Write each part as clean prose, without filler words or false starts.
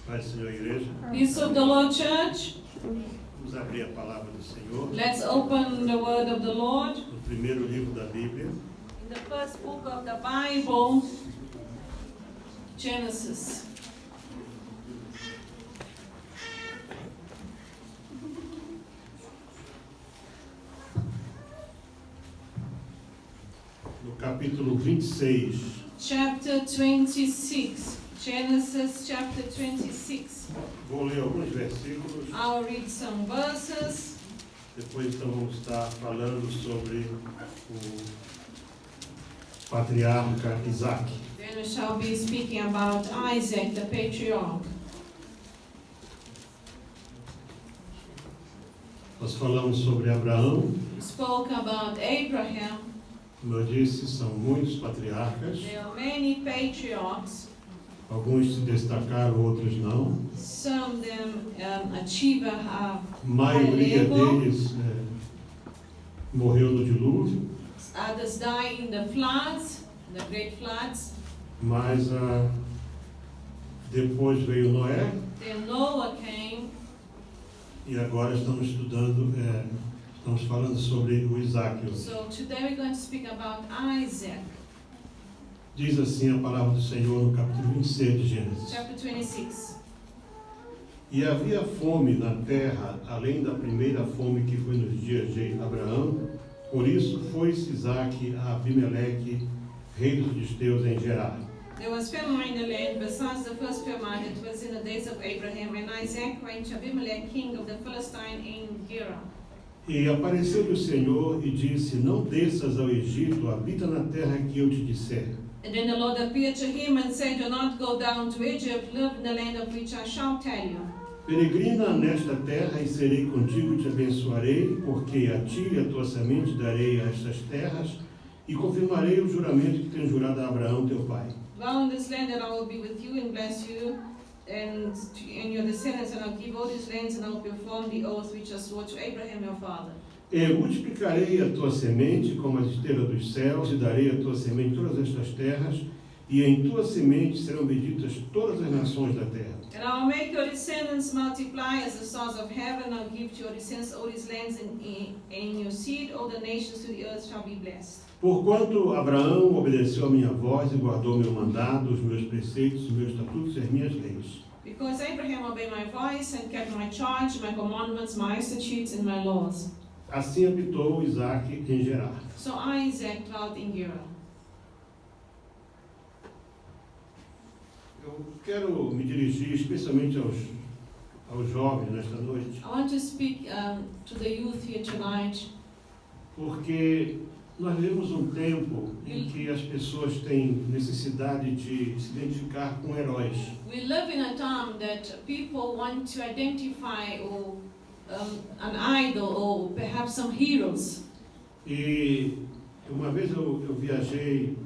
Paz do Senhor, igreja. Peace of the Lord, church. Vamos abrir a palavra do Senhor Let's open the word of the Lord no primeiro livro da Bíblia, in the first book of the Bible, Genesis. no capítulo 26. Chapter 26. Genesis chapter 26. Vou ler alguns versículos, I'll read some verses. depois então vamos estar falando sobre o patriarca Isaac. Then we shall be speaking about Isaac, the patriarch. Nós falamos sobre Abraão, We spoke about Abraham. como eu disse, são muitos patriarcas, There are many patriarchs. alguns se destacaram, outros não. Some of them achieve a A maioria deles morreu no dilúvio, others die in the floods, the great floods. mas depois veio Noé, Then Noah came, e agora estamos estudando, estamos falando sobre o Isaac hoje. so today we're going to speak about Isaac, Diz assim a palavra do Senhor no capítulo 26 de Gênesis. chapter 26. E havia fome na terra, além da primeira fome que foi nos dias de Abraão. Por isso foi-se Isaac a Abimeleque, rei dos filisteus, em Gerar. There was famine in the land besides the first famine that was in the days of Abraham, and Isaac went to Abimelech, king of the Philistine, in Gerar. E apareceu-lhe o Senhor e disse: Não desças ao Egito, habita na terra que eu te disser. And then the Lord appeared to him and said, "Do not go down to Egypt, live in the land of which I shall tell you. Peregrina nesta terra e serei contigo e te abençoarei, porque a ti e a tua semente darei a estas terras e confirmarei o juramento que tenho jurado a Abraão teu pai. Dwell in this land, and I will be with you and bless you, and your descendants, and I'll give all these lands, and I will perform the oath which I swore to Abraham your father. E multiplicarei a tua semente como as estrelas dos céus, e darei a tua semente todas estas terras, e em tua semente serão benditas todas as nações da terra. And I will make your descendants multiply as the stars of heaven. I'll give to your descendants all these lands, and in your seed all the nations to the earth shall be blessed. Porquanto Abraão obedeceu a minha voz e guardou meu mandado, os meus preceitos, os meus estatutos e as minhas leis. Because Abraham obeyed my voice and kept my charge, my commandments, my statutes, and my laws. Assim habitou Isaac em Gerar. So Isaac dwelt in Gerar. Eu quero me dirigir especialmente aos jovens nesta noite, I want to speak to the youth here tonight, porque nós vivemos um tempo em que as pessoas têm necessidade de se identificar com heróis. We live in a time that people want to identify or an idol or perhaps some heroes. E uma vez eu viajei,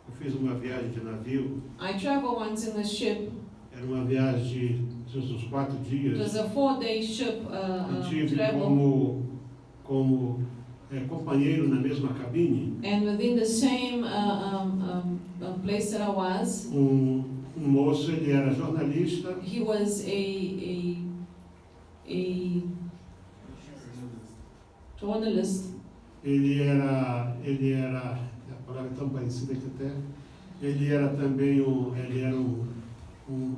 eu fiz uma viagem de navio, I traveled once in a ship. era uma viagem de uns 4 It dias, was a 4-day ship e tive travel, como companheiro na mesma cabine and within the same place that I was, moço, ele era jornalista, he was a journalist. ele era, a palavra é tão parecida que até, ele era também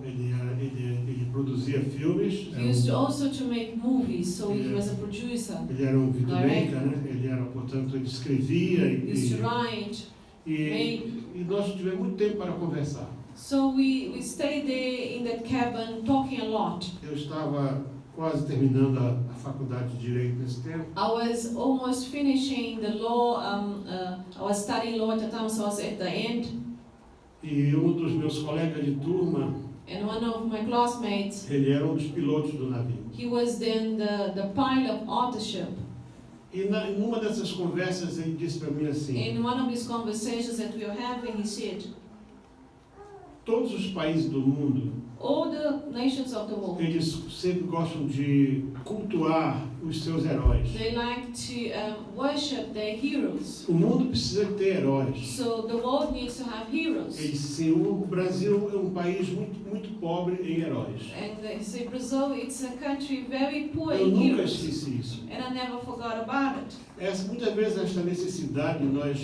ele produzia filmes, He used to also to make movies, so he was a producer. ele era um videomaker, né? Ele era, portanto, ele escrevia He used to write. e nós tivemos muito tempo para conversar. So we stayed there in that cabin talking a lot. Eu estava quase terminando a faculdade de Direito nesse tempo. I was almost finishing the law, I was studying law at the time, so I was at the end. E um dos meus colegas de turma, And one of my classmates, ele era um dos pilotos do navio. he was then the pilot of the ship. E numa dessas conversas ele disse para mim assim: In one of these conversations that we were having, he said, Todos os países do mundo, All the nations of the world, eles sempre gostam de cultuar os seus heróis. they like to worship their heroes. O mundo precisa ter heróis. So the world needs to have heroes. O Brasil é um país muito pobre em heróis. And they say Brazil, it's a country very poor Eu in nunca heroes. esqueci isso. And I never forgot about it. Muitas vezes esta necessidade de nós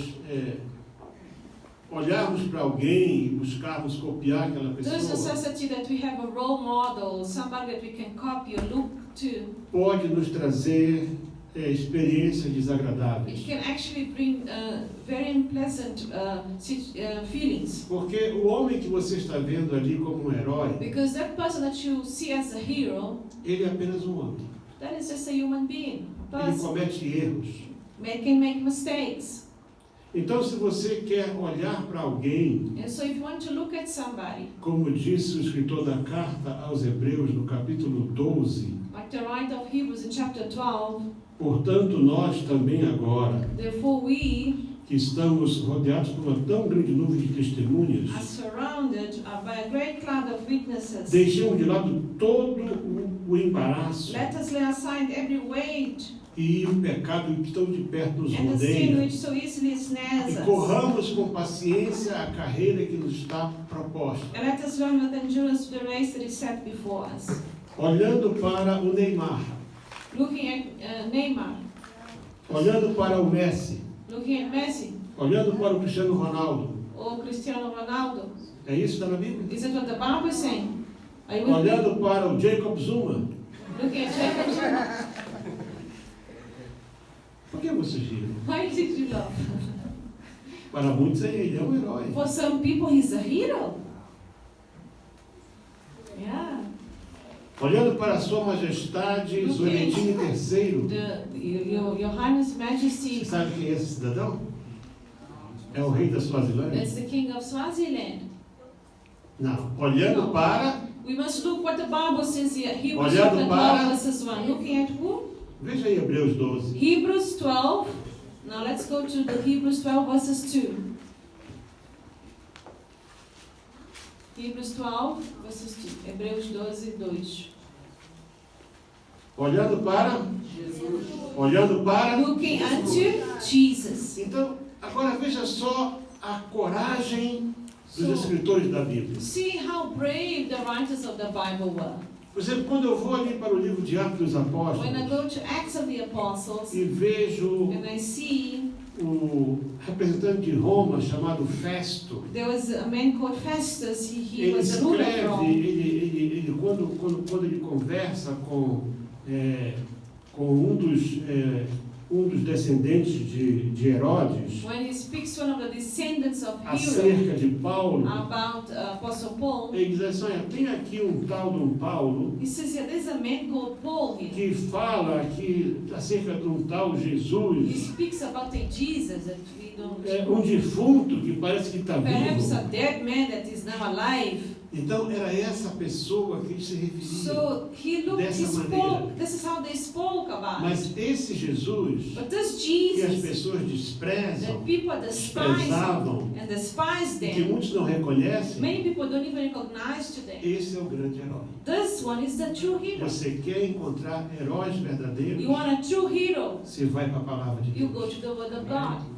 olharmos para alguém e buscarmos copiar aquela This pessoa necessity that we have a role model, somebody that we can copy or look to, pode nos trazer experiências it desagradáveis. can actually bring very unpleasant feelings. Porque o homem que você está vendo ali como um herói, Because that person that you see as a hero, ele é apenas um homem. that is just a human being, a Ele person. comete erros. Man can make mistakes. Então, se você quer olhar para alguém, And so if you want to look at somebody, como disse o escritor da carta aos Hebreus, no capítulo 12, like the writer of Hebrews in chapter 12, portanto, nós também agora, therefore we que estamos rodeados por uma tão grande nuvem de testemunhas, are surrounded by a great cloud of witnesses. deixemos de lado todo o embaraço Let us lay aside every weight e o pecado que tão de perto nos and the sin rodeia which so easily snares e us. corramos com paciência a carreira que nos está proposta. And let us run with endurance the race that is set before us. Olhando para o Neymar, Looking at Neymar, olhando para o Messi, looking at Messi olhando para o Cristiano Ronaldo. or Cristiano Ronaldo. É isso que está na Bíblia? Is it what the Bible is saying? Are you with me? Olhando para o Jacob Zuma. Looking at Jacob Zuma. Por que você gira? Why did you laugh? Para muitos ele é um herói. For some people, he's a hero. Yeah. Olhando para a sua majestade Zoretini III. Your Highness Majesty, Você sabe quem é esse cidadão? É o rei da Suazilândia? that's the King of Swaziland. Não. Olhando para... We must look what the Bible says here. Hebrews Olhando chapter 12 para- verses 1. Looking at who? Veja aí Hebreus 12. Hebrews 12. Now let's go to the Hebrews 12 verses 2. Hebrews 12 verses 2. Hebreus 12, 2. Olhando para... Olhando para... Looking unto Jesus. Então, agora veja só a coragem dos So, escritores da Bíblia. see how brave the writers of the Bible were. Por exemplo, quando eu vou ali para o livro de Atos dos When I Apóstolos go to Acts of the Apostles e vejo and I see o representante de Roma chamado Festo, there was a man called Festus, he ele was a ruler of escreve, Rome. ele quando ele conversa com um dos descendentes de Herodes When he speaks to one of the descendants of Herod acerca de Paulo, about Apostle Paul, ele diz assim, olha, tem aqui um tal de um Paulo he says, yeah, there's a man called Paul here. que fala aqui acerca de um tal He Jesus, speaks about a Jesus that we don't, um defunto que parece que está perhaps a vivo. dead man that is now alive. Então era essa pessoa que ele se referia. So he looked, he Dessa spoke, maneira. this is how they spoke about it. Mas esse Jesus But this que as Jesus pessoas desprezam, that people despise desprezavam, and despise que them, muitos não reconhecem, many people don't even recognize today. esse é o grande herói. This one is the true hero. Você quer encontrar heróis verdadeiros? You want a true hero, Você vai para a palavra de you Deus. go to the word of God.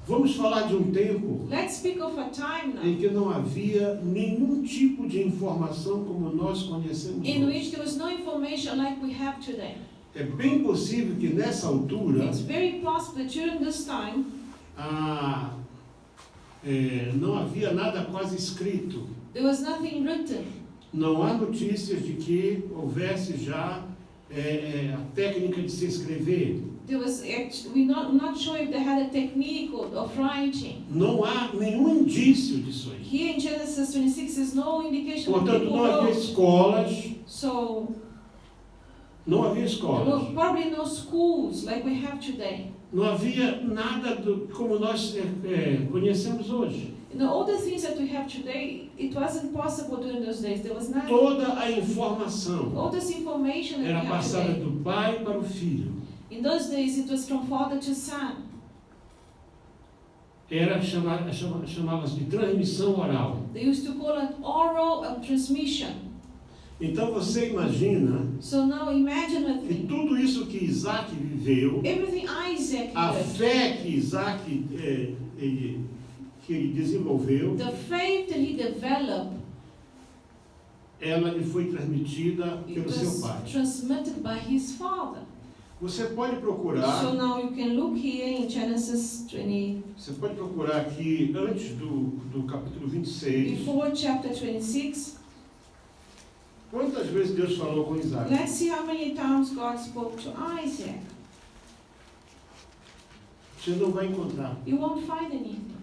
Vamos falar de um tempo Let's speak of a time em now que não havia nenhum tipo de informação como nós conhecemos in hoje. which there was no information like we have today. É bem possível que nessa altura It's very possible that during this time não havia nada quase escrito. there was nothing written. Não há notícias de que houvesse já a técnica de se escrever. There was we're not sure if they had a technique of writing. Não há nenhum indício disso aí. Here in Genesis 26, there's no indication that Portanto, people não havia wrote. escolas, So não havia there escolas. were probably no schools like we have today. Não havia nada como nós conhecemos hoje. All the things that we have today, it wasn't possible during those days. There was not Toda a informação all this information that we era have passada today. do pai para o filho. In those days, it was from father to son. chamava-se de transmissão oral. They used to call it oral transmission. Então você imagina So now imagine with que me, tudo isso que Isaac viveu, everything Isaac a did, fé que Isaac que ele desenvolveu, the faith that he developed, ela lhe foi transmitida it pelo seu was pai. transmitted by his father. Você pode procurar, So now you can look here in Genesis 20, você pode procurar aqui antes do capítulo 26, before chapter 26. quantas vezes Deus falou com Isaac. Let's see how many times God spoke to Isaac. Você não vai encontrar. You won't find anything.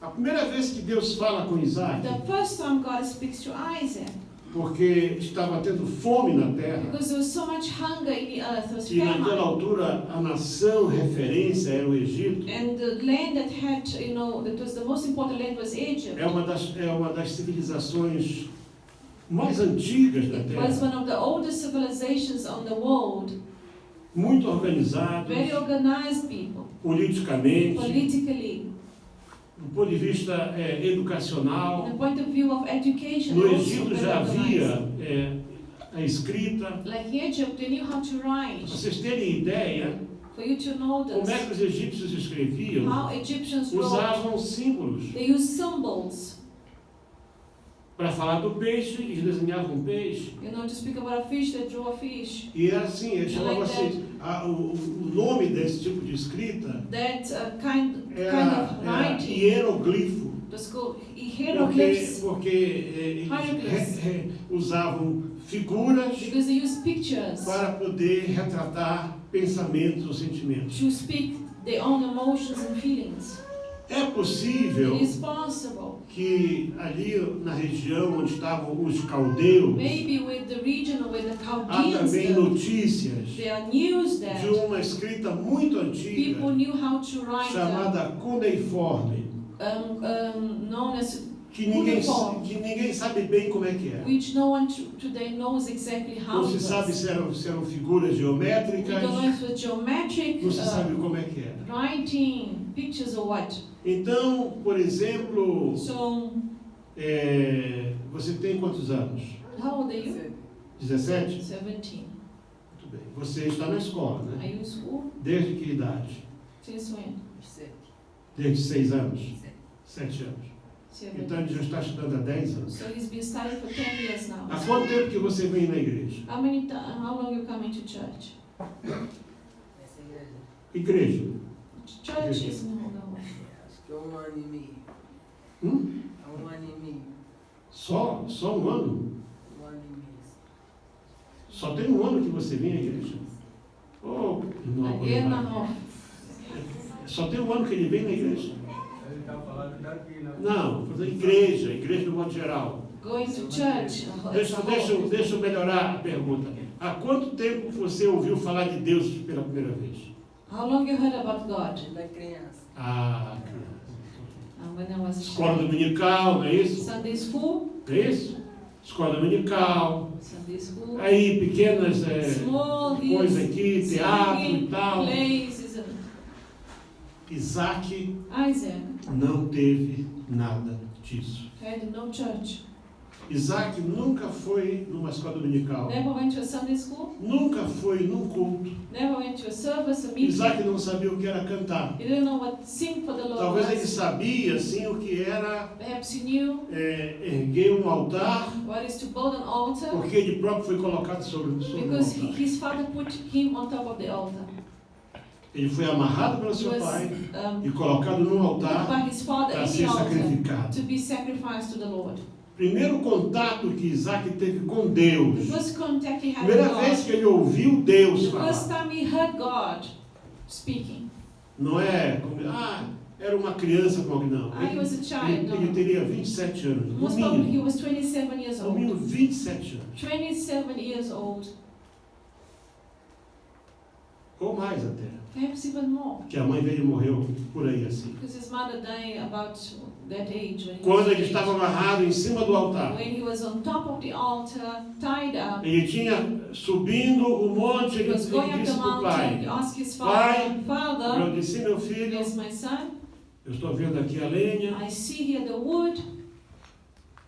A primeira vez que Deus fala com Isaac, The first time God speaks to Isaac, porque estava tendo fome na terra, because there was so much hunger in the earth, there was e naquela famine. altura a nação referência era o Egito, And the land that had, that was the most important land was Egypt. é uma das civilizações mais antigas da It was terra, one of the oldest civilizations on the world. muito organizados, Very organized people, politicamente, politically, do ponto de vista from educacional. the point of view of education. No also Egito very já havia organized. a escrita. Like Egypt, they knew how to Para write. vocês terem ideia, For you to know como é que this, os egípcios escreviam, how Egyptians wrote, usavam símbolos. they used symbols. Para falar do peixe, eles desenhavam um peixe. To speak about a fish, they drew a fish. E era assim, eles chamavam Like assim, o nome desse tipo de escrita That kind era of writing hieroglifo, was called hieroglyphs, porque eles Hieroglyphs. usavam figuras because they used pictures para poder retratar pensamentos ou sentimentos. to speak their own emotions and feelings. É possível It is possible. que ali na região onde estavam os caldeus, Maybe with the region or with the há Chaldeans, também notícias there are news de that uma escrita muito antiga people knew how to write, chamada cuneiforme, known as que cuneiforme, ninguém sabe bem como é que é. which no one today knows exactly how Não it se sabe was. se eram figuras We geométricas, don't know if it was geometric não se sabe como é que era. writing, pictures or what. Então, por exemplo, So, você tem quantos anos? how old are you? 17? 17. Muito bem. Você está na escola, né? Are you in school? Desde que idade? Since when? Desde 6 anos? 7 anos. 7. Então ele já está estudando há 10 anos. So he's been studying for 10 years now. Há quanto tempo que você vem na igreja? How long you coming to church? Igreja. Church is no longer. Acho que é 1 ano e meio. Hum? É 1 ano e meio. Só um ano? 1 ano e meio. Só tem um ano que você vem à igreja? Oh, irmão, A year and a half. só tem um ano que ele vem na igreja? Ele está falando daqui, não. Não, vou dizer igreja no modo geral. Going to church. as a whole. Deixa eu melhorar a pergunta. Há quanto tempo você ouviu falar de Deus pela primeira vez? How long you heard about God? Da criança. Ah, When I was a escola child. dominical, não é isso? Sunday school. Não é isso? Escola dominical. Sunday school. Aí pequenas Small coisas hills. aqui, teatro e Singing, tal. plays, isn't Isaac it? Isaac não teve nada disso. had no church. Isaac nunca foi numa escola dominical. Never went to a Sunday school. Nunca foi num culto. Never went to a service, a meeting. Isaac não sabia o que era cantar. He didn't know what to sing for the Lord Talvez ele was. sabia assim o que era Perhaps he knew erguer um altar, what is to build an altar, porque ele próprio foi colocado sobre o because altar. his father put him on top of the altar. Ele foi amarrado pelo He seu was pai e colocado num put altar by his father para in the ser altar sacrificado. to be sacrificed to the Lord. Primeiro contato que Isaac teve com Deus. The first contact he had Primeira with vez God. que ele ouviu Deus The first falar. time he heard God speaking. Não é como, era uma criança com alguém, não. He was a child. Ele No. teria 27 anos. No Most probably he mínimo. was 27 years No mínimo old. 27 anos. 27 years old. Ou mais até. Perhaps even more. Que a mãe dele morreu por aí assim. Because his mother died about that age when he quando was ele that estava age. amarrado em cima do altar. When he was on top of the altar, tied up, Ele tinha subindo o monte, he ele was going up disse the para o mountain. He pai, asked his Pai, father, eu disse, meu filho, yes, my son, eu estou vendo aqui a lenha, I see here the wood,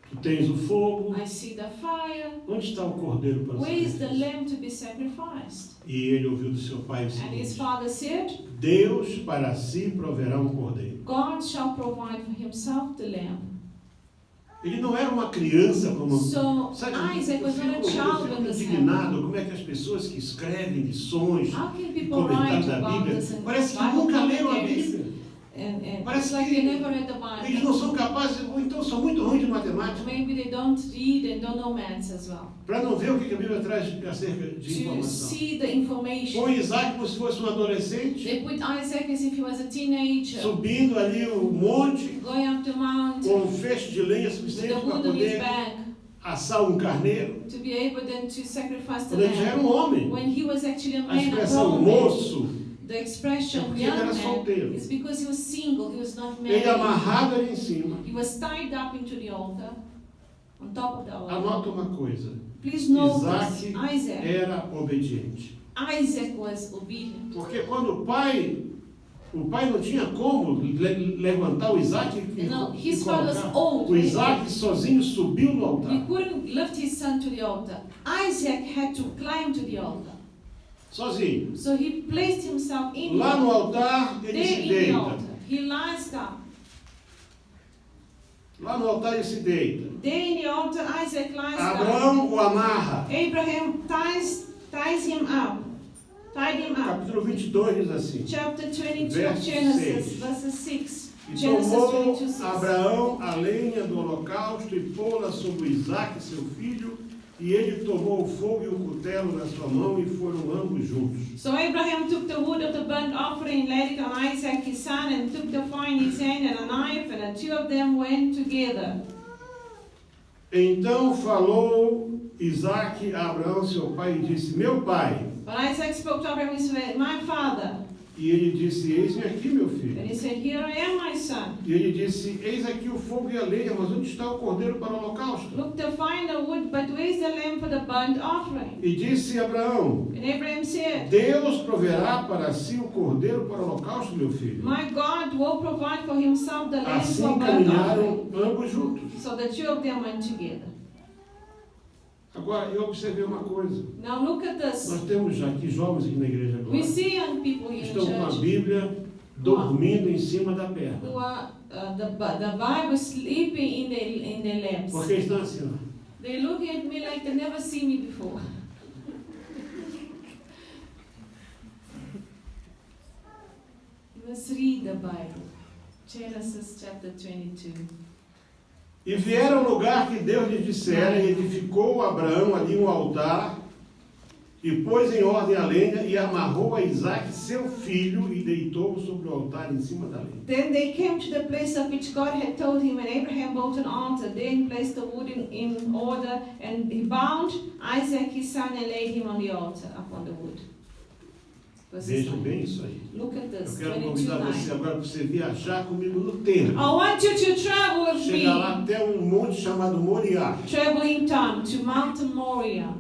tu tens o fogo, I see the fire. onde está o cordeiro para o Where is the sacrifício? lamb to be sacrificed? E ele ouviu do seu pai o And his seguinte, father said, Deus para si proverá um cordeiro. God shall provide for himself the lamb. Ele não era uma criança como... So Sabe, Isaac eu was not a child when fico this indignado happened. como é que as pessoas que escrevem lições, How can people comentários write da about Bíblia, this and parece que Bible nunca leram a commentaries? Bíblia. And Parece it's like que they never read the Eles Bible. não são capazes, ou então são muito ruins de matemática, Maybe they don't read and don't know maths as well. para não ver o que a Bíblia traz acerca de To informação. see the information. Põe Isaac como se fosse um adolescente, They put Isaac as if he was a teenager, subindo ali o monte, going up the mountain com um feixe de lenha with the suficiente para wood on his poder back assar um carneiro, to be able then to sacrifice the quando ele já era lamb. um homem. When he was actually a A man, a expressão grown man. moço, The expression É porque ele young era man solteiro. is because he was single, he was not ele married. amarrado ali em cima. He was tied up into the altar, on top of the altar. Anota uma coisa, Please notice, Isaac era obediente. Isaac was obedient. Porque quando o pai não tinha como levantar o Isaac e No, his father was colocar. old. O Isaac sozinho subiu no He altar, couldn't lift his son to the altar. Isaac had to climb to the altar. sozinho. So he placed himself in Lá the no altar. altar ele There se in the deita. altar. He lies down. Lá no altar ele se deita. There in the altar, Isaac lies down. Abraão o amarra. Abraham ties him up. Tied him up. Capítulo 22 diz assim. Chapter 22 Verso of Genesis, 6. verses 6. E Genesis tomou 22, 6. Abraão a lenha do holocausto e pô-la sobre Isaac, seu filho, e ele tomou o fogo e o cutelo na sua mão e foram ambos juntos. So Abraham took the wood of the burnt offering, laid it on Isaac his son, and took the fire in his hand and a knife, and the two of them went together. Então falou Isaac a Abraão, seu pai, e disse, meu pai. But Isaac spoke to Abraham, he said, my father. E ele disse, eis-me aqui, meu filho. And he said, here I am, my son. E ele disse, eis aqui o fogo e a lenha, mas onde está o cordeiro para o holocausto? Look, the fire and the wood, but where is the lamb for the burnt offering? E disse Abraão, And Abraham said, Deus proverá para si o cordeiro para o holocausto, meu filho. my God will provide for himself the lamb Assim for burnt offering. caminharam ambos juntos. So the two of them went together. Agora, eu observei uma coisa. Now look at this. Nós temos aqui jovens aqui na igreja We agora. see young people here in Estão com a church Bíblia dormindo em cima da who perna. are the Bible sleeping in their laps. Porque estão assim, ó. They look at me like they never seen me before. You must read the Bible. Genesis chapter 22. E vieram ao lugar que Deus lhe dissera, e edificou Abraão ali um altar, e pôs em ordem a lenha, e amarrou a Isaque, seu filho, e deitou-o sobre o altar em cima da lenha. Then they came to the place of which God had told him, and Abraham built an altar. Then placed the wood in order, and he bound Isaac his son and laid him on the altar upon the wood. Verses Vejam 9. bem isso aí. Look at Eu this, quero 22:9. convidar você agora para você viajar comigo no termo. I want you to travel with Chegar lá me, até um monte chamado Moriá. traveling time to Mount Moriah.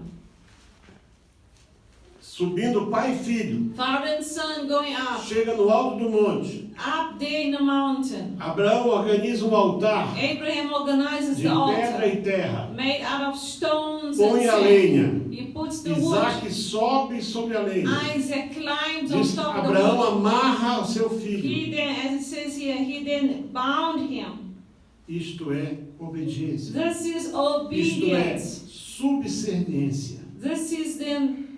Subindo pai e filho. Father and son going up, Chega no alto do monte. up there in the mountain. Abraão organiza um altar Abraham organizes de the pedra altar, e terra. made out of stones and Põe a sand. lenha. He puts the wood. Isaac sobe sobre a lenha. Isaac climbs on Diz que top of the Abraão wood. amarra o seu filho. He then, as it says here, he then bound him. Isto é obediência. This is Isto é obedience. subserviência. This is then,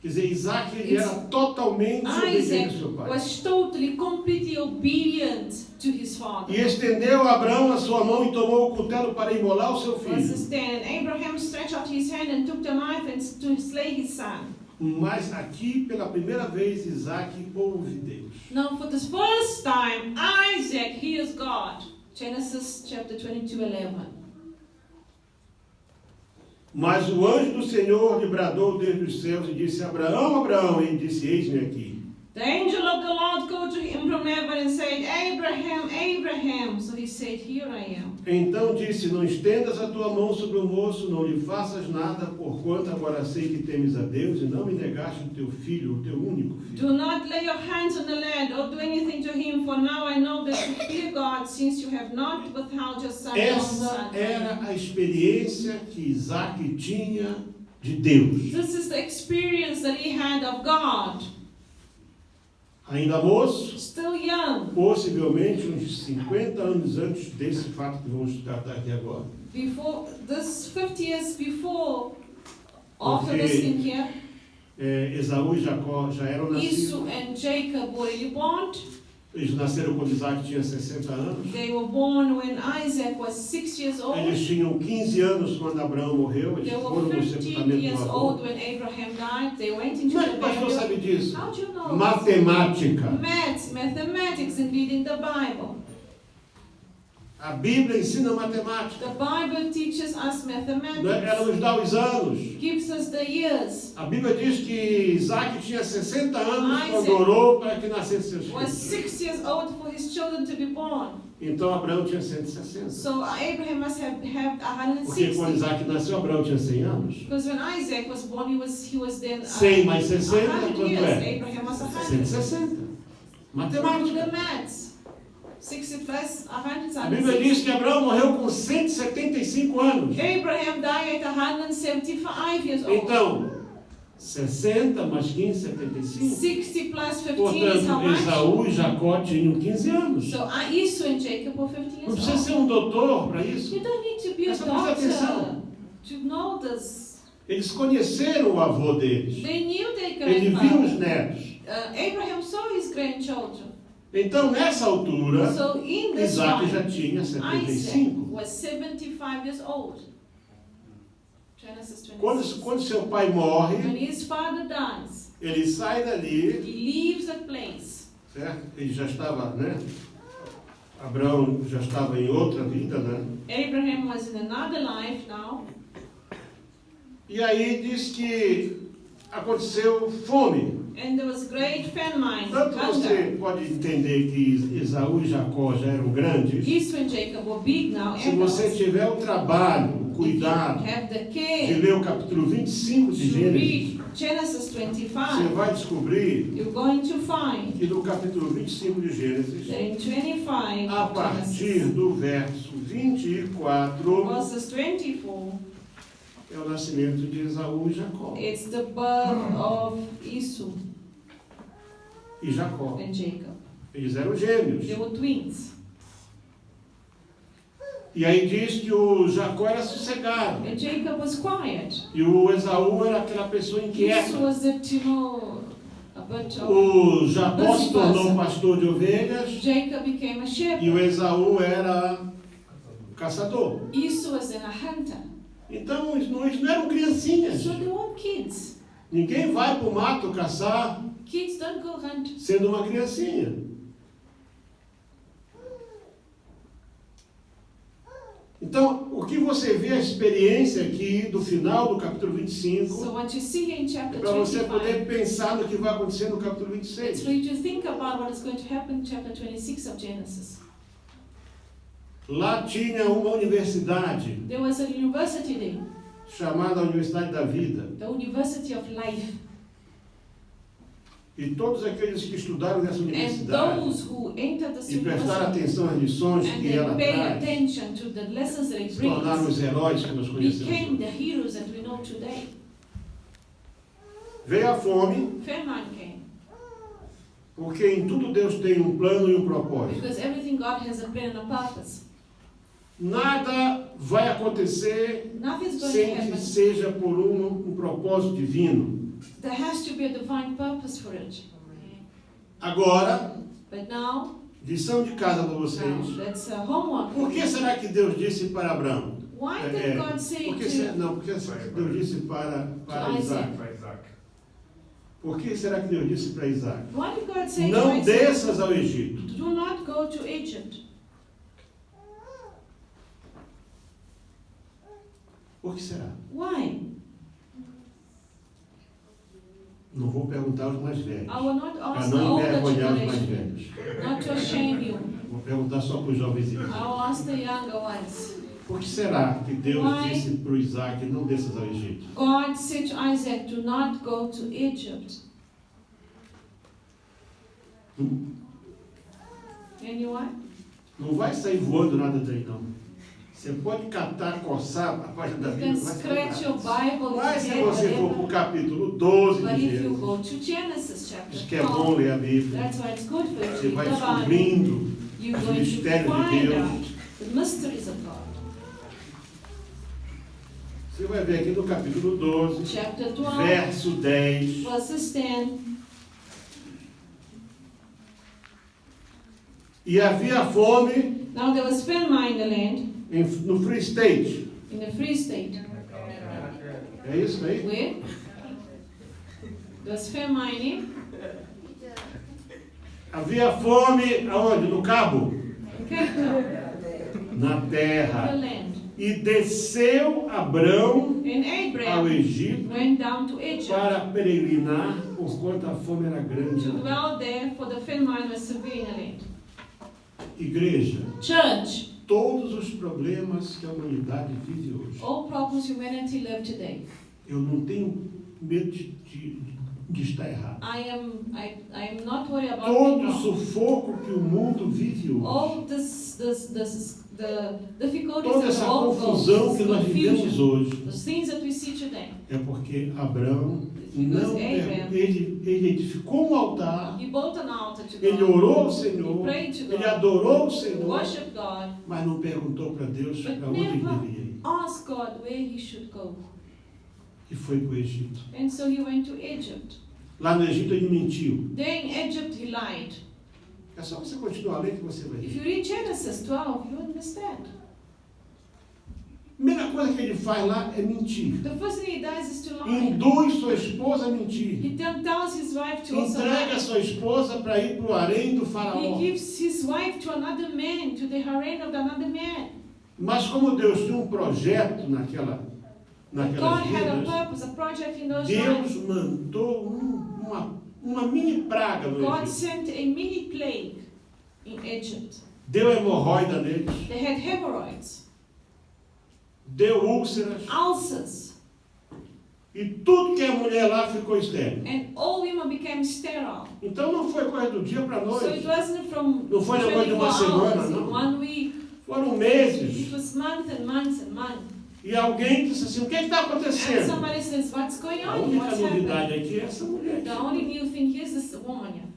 Quer dizer, Isaac ele era totalmente obediente Isaac ao seu pai. was totally, completely obedient to his E father. estendeu Abraão a sua mão e tomou o cutelo para imolar o seu filho. Verses 10, and Abraham stretched out his hand and took the knife and to slay his son. Mas aqui, pela primeira vez, Isaac ouve Deus. Now for the first time, Isaac hears God. Genesis chapter 22:11. Mas o anjo do Senhor lhe bradou desde os céus e disse, Abraão, Abraão, e ele disse, eis-me aqui. The angel of the Lord called to him from heaven and said, Abraham, Abraham. So he said, Here I am. Então disse, não estendas a tua mão sobre o moço, não lhe faças nada, porquanto agora sei que temes a Deus e não me negaste o teu filho, o teu único filho. Do not lay your hands on the lad or do anything to him, for now I know that you fear God, since you have not withheld your son. Essa era a experiência que Isaac tinha de Deus. This is the experience that he had of God. Ainda moço, Still young. possivelmente uns 50 anos antes desse fato que vamos tratar aqui agora. Before this 50 years before, after this thing here, Esaú e Jacó já eram Esau nascidos. and Jacob were already born. Eles nasceram quando Isaac tinha 60 anos. They were born when Isaac was 6 years old. Eles tinham 15 anos quando Abraão morreu. Eles They foram were no 15 sepultamento years do old avô. when Abraham died. They went into Como é the que o pastor burial. sabe disso? How do you know? Matemática. Mathematics indeed in the Bible. A Bíblia ensina matemática. The Bible teaches us mathematics. Ela nos dá os anos. Gives us the years. A Bíblia diz que Isaac tinha 60 anos Isaac quando orou para que nascesse seus Was filhos. 6 years old for his children to be born. Então Abraão tinha 160. So Abraham must have Porque quando 160. Isaac nasceu, Abraão tinha 100 anos. Because when Isaac was born, he was then 100 mais 60, 100 quanto years. é? Abraham was 100. 160. Do Matemática. the maths. 60 plus 100 A Bíblia diz que Abraão morreu com 175 anos. Abraham died at 175 years old. Então, 60 mais 15, 75. 60 plus 15 is how Portanto, much? Esaú e Jacó tinham 15 anos. So Esau and Jacob were 15 Não years precisa old. ser um doutor para isso. You don't need to be a É só prestar doctor atenção. to know this. Eles conheceram o avô deles. They knew their Ele viu os grandfather. netos. Abraham saw his grandchildren. Então, nessa altura, So in this Isaac time, já tinha Isaac 75. was 75 years old. Genesis 26. Quando seu pai morre, When his father dies, ele sai dali, he leaves that place. certo? Ele já estava, né? Abraão já estava em outra vida, né? Abraham was in another life now. E aí diz que aconteceu fome. And there was great famine, Tanto hunger. você pode entender que Esaú e Jacó já eram grandes. Esau and Jacob were big now. Se você adults. tiver o trabalho, o cuidado Have the de care ler o capítulo 25 de to Gênesis, read Genesis você 25. vai descobrir You're going to find que no capítulo 25 de Gênesis, that in 25 a of partir Genesis, do verso 24, verses 24, é o nascimento de Esaú e Jacó. it's the birth of Esau E Jacó. and Jacob. Eles eram gêmeos. They were twins. E aí diz que o Jacó era sossegado. And Jacob was quiet. E o Esaú era aquela pessoa Esau inquieta. was a bit of... O Jacó se tornou pastor de ovelhas Jacob became a e o shepherd. Esaú era caçador. Esau was then a hunter. Então, eles não eram criancinhas. So they weren't kids. Ninguém vai para o mato caçar Kids don't go hunt. sendo uma criancinha. Então, o que você vê a experiência aqui do final do capítulo 25 So what you see here in é chapter para você 25, poder pensar no que vai acontecer no capítulo it's 26. for you to think about what is going to happen in chapter 26 of Genesis. Lá tinha uma universidade There was a university there, chamada Universidade da Vida. the University of Life. E todos aqueles que estudaram nessa And universidade those who entered this e prestaram university atenção às lições and que ela they pay traz, attention to the lessons that it se tornaram brings, os heróis que nós became conhecemos. the heroes that we know today. Veio a fome, Famine came, porque em tudo Deus tem um plano e um propósito. because everything God has a plan and a purpose. Nada vai acontecer Nothing's going to sem que happen. seja por um propósito divino. There has to be a divine purpose for it. Agora, But now, lição de casa para vocês. that's homework. Por que será que Deus disse para Abraão? Why did God say Porque to não, porque Deus disse para Isaac. Para Isaac. Por que será que Deus disse para Isaac? Why did God say to Não Isaac, desças ao Egito. do not go to Egypt? Por que será? Why? Não vou perguntar aos mais velhos, I will not para ask the não older envergonhar os mais generation, velhos. not to shame you. Vou perguntar só para os jovens. I will ask the younger ones. Por que será que Deus Why? disse para o Isaac, não desças ao Egito? God said to Isaac, do not go to Egypt. Anyone? Não vai sair voando nada daí, não. Você pode catar, coçar a página da You Bíblia, can vai scratch sair your nada. Bible Mas se together, você for para o whatever. capítulo 12 But de if you Gênesis, go to Genesis chapter diz que é bom 12, ler a Bíblia. that's why it's good for you to Você read vai the Bible. descobrindo You're os going to mistérios de find Deus. out the mysteries of God. Você vai ver aqui no capítulo 12, Chapter 12, verso 10. verses 10. E havia fome Now there was famine in the land, no Free State. in the Free State. É isso aí? Where? There was famine in Havia fome aonde? No Cabo? Cape Town, Na the terra. land. E desceu Abrão And ao Abraham Egito went down to Egypt para peregrinar, porquanto a fome era grande. to dwell there, for the famine was severe in the land. Igreja, Church, todos os problemas que a humanidade vive hoje, all problems humanity live today. eu não tenho medo de estar errado. I am not worried about Todo being o wrong. sufoco que o mundo vive hoje, All the difficulties toda that essa the world confusão goes, que nós vivemos confusion, hoje, the things that we see today. é porque Abraão Because não Abraham, ele edificou um altar, he built an altar to ele God, orou ao he Senhor, prayed to ele God, adorou o Senhor, worshiped God, mas não perguntou para Deus but para onde ele never deveria ir. asked God where he should go. E foi para o Egito. And so he went to Egypt. Lá no Egito ele mentiu. There in Egypt he lied. É só você continuar lendo que você vai If ver. you read Genesis 12, you understand. A primeira coisa que ele faz lá é mentir. The first thing he does is to lie. Induz sua esposa a mentir. He then tells his wife to also Entrega lie. sua esposa para ir para o harém do He faraó. gives his wife to another man, to the harem of another man. Mas como Deus tinha um projeto naquelas God had a vidas, purpose, a project in those Deus lives. mandou uma mini praga no God Egito. sent a mini plague in Egypt. Deu hemorroida neles, They had hemorrhoids, deu úlceras, ulcers, e tudo que a mulher lá ficou estéril. and all women became sterile. Então não foi coisa do dia para a So it noite. wasn't from Não foi negócio de 24 uma semana, hours, in não. 1 week. Foram It meses. was months and months and months. E alguém disse assim, o que está And acontecendo? somebody says, what's going A on? única What's novidade happening? aqui é essa mulher, The only new thing here is this woman here,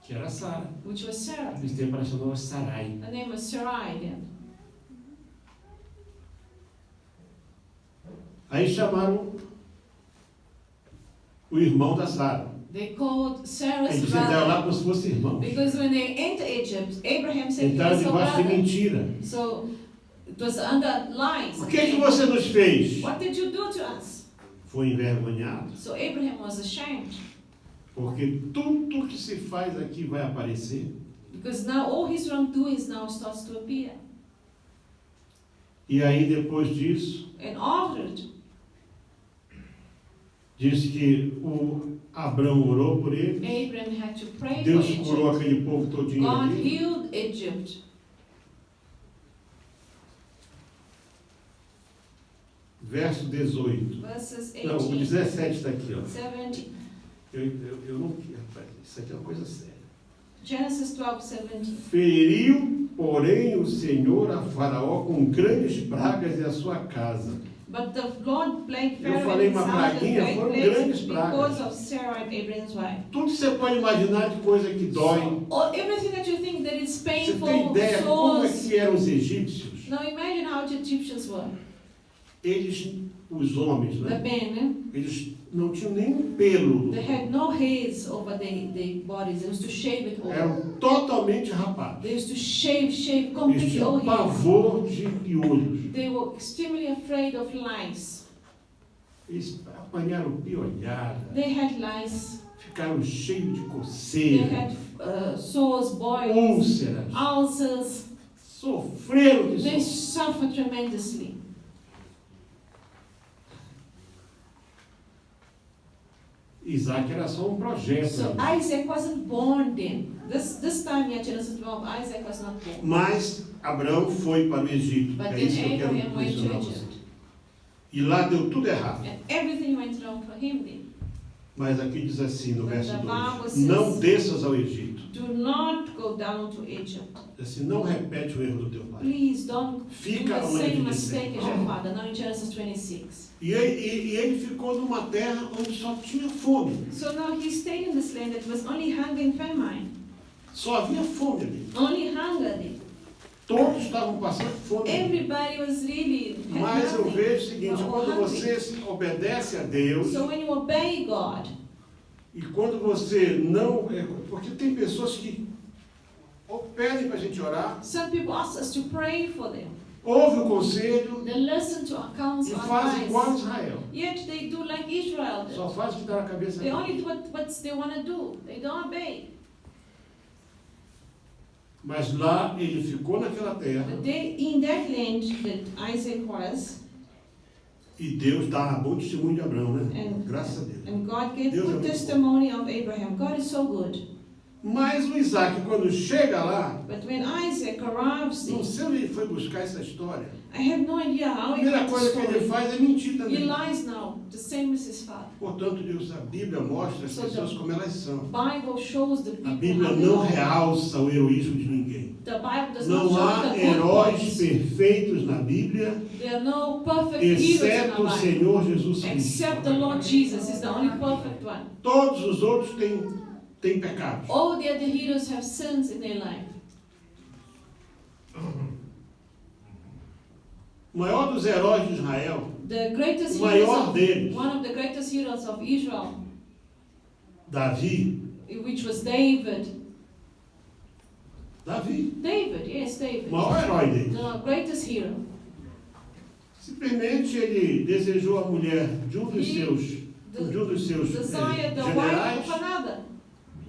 que era Sara. which was Sarah. Eles têm para chamar Sarai. Her name was Sarai then. Aí chamaram o irmão da Sara. They called Sarah's Eles entraram lá brother. como se fosse irmão. Because when they entered Egypt, Abraham said, Entraram he's her debaixo de brother. mentira. So it was under lies. O que você nos fez? What did you do to us? Foi envergonhado. So Abraham was ashamed. Porque tudo que se faz aqui vai aparecer. Because now all his wrongdoings now starts to appear. E aí depois disso, And after it, diz que o Abrão orou por ele. Abraham had to pray Deus for curou Egypt. aquele povo todinho God ali. healed Egypt. Verso 18. Verses Não, o 18, 17 está aqui, ó. 17. Eu não. Rapaz, isso aqui é uma coisa séria. Genesis 12, 17. Feriu, porém, o Senhor a Faraó com grandes pragas e a sua casa. But the Lord plagued Eu Pharaoh falei and his uma house with praguinha, great foram plagues grandes because pragas. of Sarah and Abraham's wife. Tudo você pode imaginar de coisa que dói. So, everything that you think that is Você tem painful, ideia como é sores. que eram os egípcios? Now imagine how the Egyptians were. Eles, os homens, The né? men, Eles não tinham nenhum pelo. they had no hairs over their bodies. They used to shave it all. Eram totalmente rapados. They used to shave Eles completely all tinham hair. pavor de piolhos. They were extremely afraid of lice. Eles apanharam piolhada. They had lice. Ficaram cheios de They coceira, had sores, boils, úlceras. ulcers. Sofreram de They sofrer. suffered tremendously. Isaac era só um projeto. So Isaac wasn't born then. This time here, Genesis 12, Isaac was not born. Mas Abraão foi para o Egito. But É then isso que eu quero Abraham went to mencionar a você. Egypt. E lá deu tudo errado. And everything went wrong for him then. Mas aqui diz assim no But verso the Bible 2: says- Não desças ao Egito. Do not go down to Egypt. Diz assim, não repete o erro do teu pai. Please don't do Fica the onde same ele mistake disser. as your father. Now in Genesis 26. E ele ficou numa terra onde só tinha fome. So now he stayed in this land that was only hunger and famine. Só havia fome ali. Only hunger there. Todos estavam passando fome. Everybody was really had Mas eu nothing. vejo o seguinte, Were quando hungry. você obedece a Deus, So when you obey God, e quando você não... Porque tem pessoas que pedem para a gente orar, some people ask us to pray for them. ouve o conselho They listen to our e counsel, faz igual a advice. Israel. Yet they do like Israel did. Só faz o que dá na cabeça They deles. only do what they want to do. They don't obey. Mas lá ele ficou naquela terra But they, in that land that Isaac was, e Deus dá bom testemunho de Abraão, né? And- Graças a Deus. and God gave Deus é good muito testimony of Abraham. God is so good. Mas o Isaac, quando chega lá, But when Isaac arrives não there, sei onde ele foi buscar essa história. I have no idea how A he primeira got the coisa que ele story. faz é mentir He também. lies now, the same as his father. Portanto, Deus, a Bíblia mostra as So pessoas the como elas são. Bible shows the A people Bíblia how they não are. realça o heroísmo de ninguém. The Bible does not Não show há the good heróis points. perfeitos na Bíblia, There are no perfect heroes in exceto o the Bible. Senhor Jesus Cristo. Except the Lord Jesus is the only perfect one. Todos os outros têm pecados. All the other heroes have sins in their life. O maior dos heróis de Israel, The greatest o maior heroes deles, one of the greatest heroes of Israel, Davi. which was David. Davi, Yes, David. o maior herói dele. The greatest hero. Simplesmente ele desejou a mulher de um dos seus Desired the wife generais of another,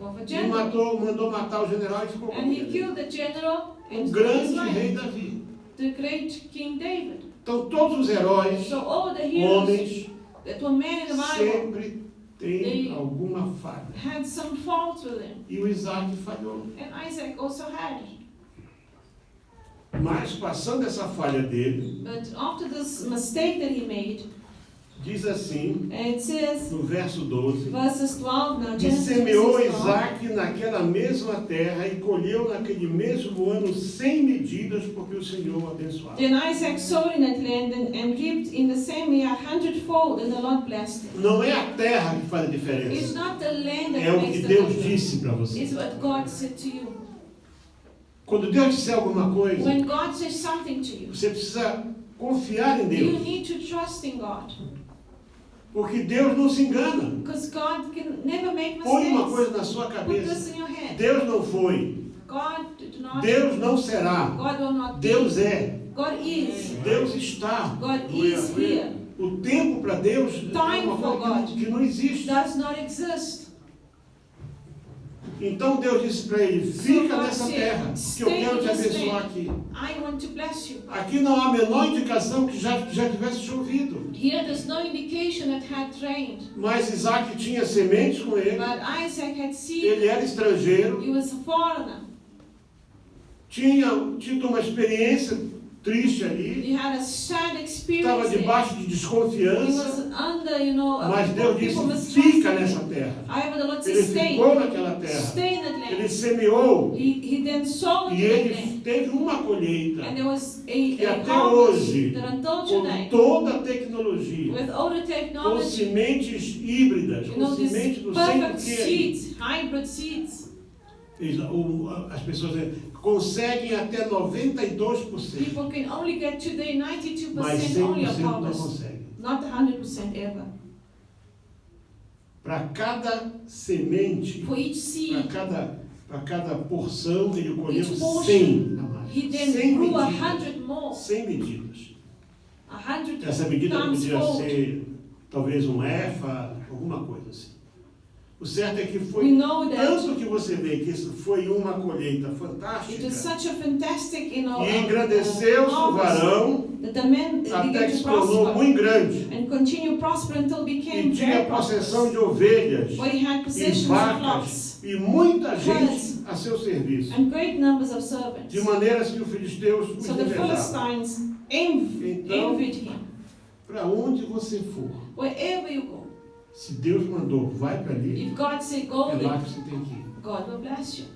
of a e general. mandou matar o general e ficou com a And he mulher. killed the general O and took his grande wife, rei Davi. the great King David. Então todos os heróis, So all the heroes homens, that were men in the Bible sempre têm They- alguma falha. had some faults with them. E o Isaac falhou. And Isaac also had. Mas passando essa falha dele, But after this mistake that he made, diz assim, and it says, no verso 12, verses 12 now, e Genesis semeou 26, 12. Isaac naquela mesma terra e colheu naquele mesmo ano 100 medidas, porque o Senhor o abençoava. Then Isaac sowed in that land and reaped in the same year 100-fold, and the Lord blessed him. Não é a terra que faz a It's diferença, not the land that é o makes que the Deus difference. disse para você. It's what God said to you. Quando Deus disser alguma coisa, When God says something to you, você precisa confiar em you Deus, need to trust in God. porque Deus não se engana. Because God can never make Põe uma mistakes. coisa na sua Put cabeça. this in your head. Deus não foi, God did not. Deus não será, God will not be. Deus é, God is. Deus está. God is here. O tempo para Deus é Time uma for coisa God. que não existe. Does not exist. Então Deus disse para ele, fica nessa terra, que eu quero te abençoar aqui. I want to bless you. Aqui não há a menor indicação que já tivesse chovido. Here there's no indication that had rained. Mas Isaac tinha sementes com ele, But Isaac had seed. ele era estrangeiro, He was a foreigner. tinha tido uma experiência triste ali, He had a sad estava experience there. debaixo de He desconfiança, was under, mas Deus people disse, fica mistrusting nessa him. terra. However, the Lord Ele says, stay. ficou naquela terra, Stay in that ele land. semeou He then sowed e in that ele land. teve uma colheita And there was que a até harvest hoje, that until com today, toda a tecnologia, with all the com technology, sementes híbridas, you com know, these sementes do sei perfect o quê. seeds, hybrid seeds. As pessoas conseguem até 92%, People can only get today mas 92% only of 100% não harvest, conseguem. not 100% ever. Para cada semente, For each seed, para cada porção, ele colheu Each portion, 100 a mais. he then 100 grew medidas. 100 more, 100 medidas. 100 Essa medida times podia fold. ser talvez um efa, alguma coisa assim. O certo é que We foi know that tanto que você vê que isso foi uma colheita it fantástica was such a fantastic, e engrandeceu-se o varão that the man até began que to se tornou prosper muito grande and continue prosper until e became tinha very possessão prosperous. de ovelhas Where he had e possessions of vacas flocks e muita gente a seu serviço, and great numbers of servants. de maneiras que os filisteus os So the invejavam. Philistines Então, envied him. para onde você for, Wherever you go, se Deus mandou, vai para ali, if God say go é lá there, que você tem que ir. God will bless you.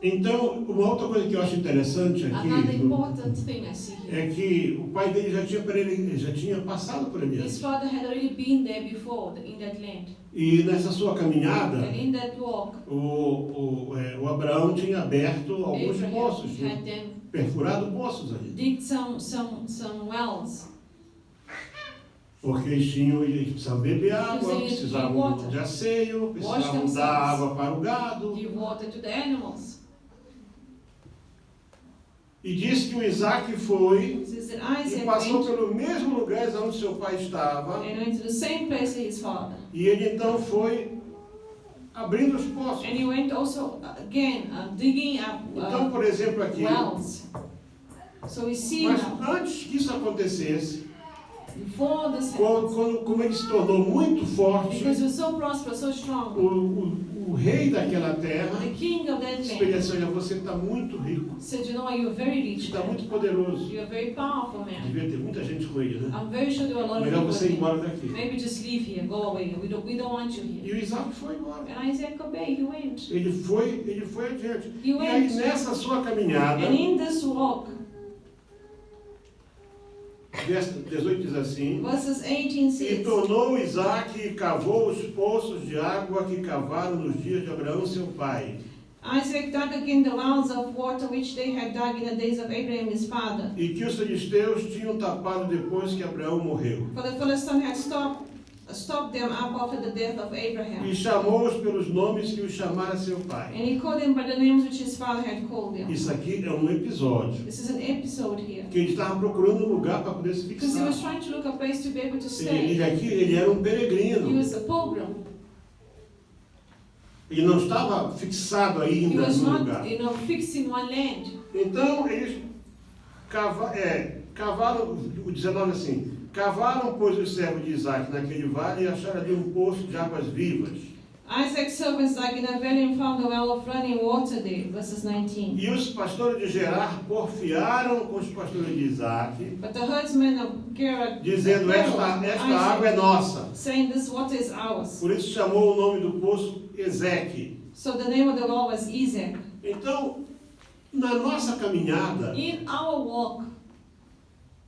Então, uma outra coisa que eu acho interessante Another aqui important thing I see here. é que o pai dele já tinha passado por ali. His father had already been there before in that land. E nessa sua caminhada, And in that walk, o Abraão tinha aberto alguns Abraham poços, had them perfurado poços ali. dig some wells. Porque eles precisavam beber água, Because they need to precisavam drink water. de asseio, precisavam themselves. dar água para o gado. Give water to the animals. E diz que o Isaac foi It says that e Isaac passou went pelo mesmo lugar onde seu pai estava. and went to the same place as his father. E ele então foi abrindo os poços. And he went also again digging up Então, por exemplo, aqui, wells. So we see mas now, antes que isso acontecesse, before this happened, como ele se tornou muito forte, because he was so prosperous, so strong, o rei daquela terra the king of that disse land para ele assim: olha, você está muito rico, said, you know, you're very você rich está man. muito poderoso. You're a very powerful man. Devia ter muita gente com ele, né? I'm very sure there were a lot of Melhor people você ir with him. embora daqui. Maybe just leave here, go away. We don't want you E here. o Isaac foi embora. And Isaac obeyed, he went. Ele foi adiante. He E aí, went. nessa sua caminhada, And in this walk, verso 18 diz assim: verses 18 e says, tornou Isaac e cavou os poços de água que cavaram nos dias de Abraão, seu pai. Isaac dug again the wells of water which they had dug in the days of Abraham his father. E que os filisteus tinham tapado depois que Abraão morreu. For the Philistines had stopped them up after the death of Abraham. E chamou-os pelos nomes que os chamara seu pai. And he called them by the names which his father had called them. Isso aqui é um episódio. This is an episode here. Que ele estava procurando um lugar para poder se Because he fixar. was trying to look a place to be able to Ele stay. aqui, ele era um He peregrino. was a pilgrim. Ele não estava fixado He ainda was no not, lugar. fixed in one land. Então, eles cavaram, o 19 assim: cavaram, pois, os servos de Isaac naquele vale e acharam ali um poço de águas vivas. Isaac's servants dug in a valley and found a well of running water there. Verses 19. E os pastores de Gerar porfiaram com os pastores de Isaac, But the herdsmen of Gerar dizendo: esta água é nossa. saying this water is ours. Por isso chamou o nome do poço Ezeque. So the name of the well was Isaac. Então, na nossa caminhada, In our walk,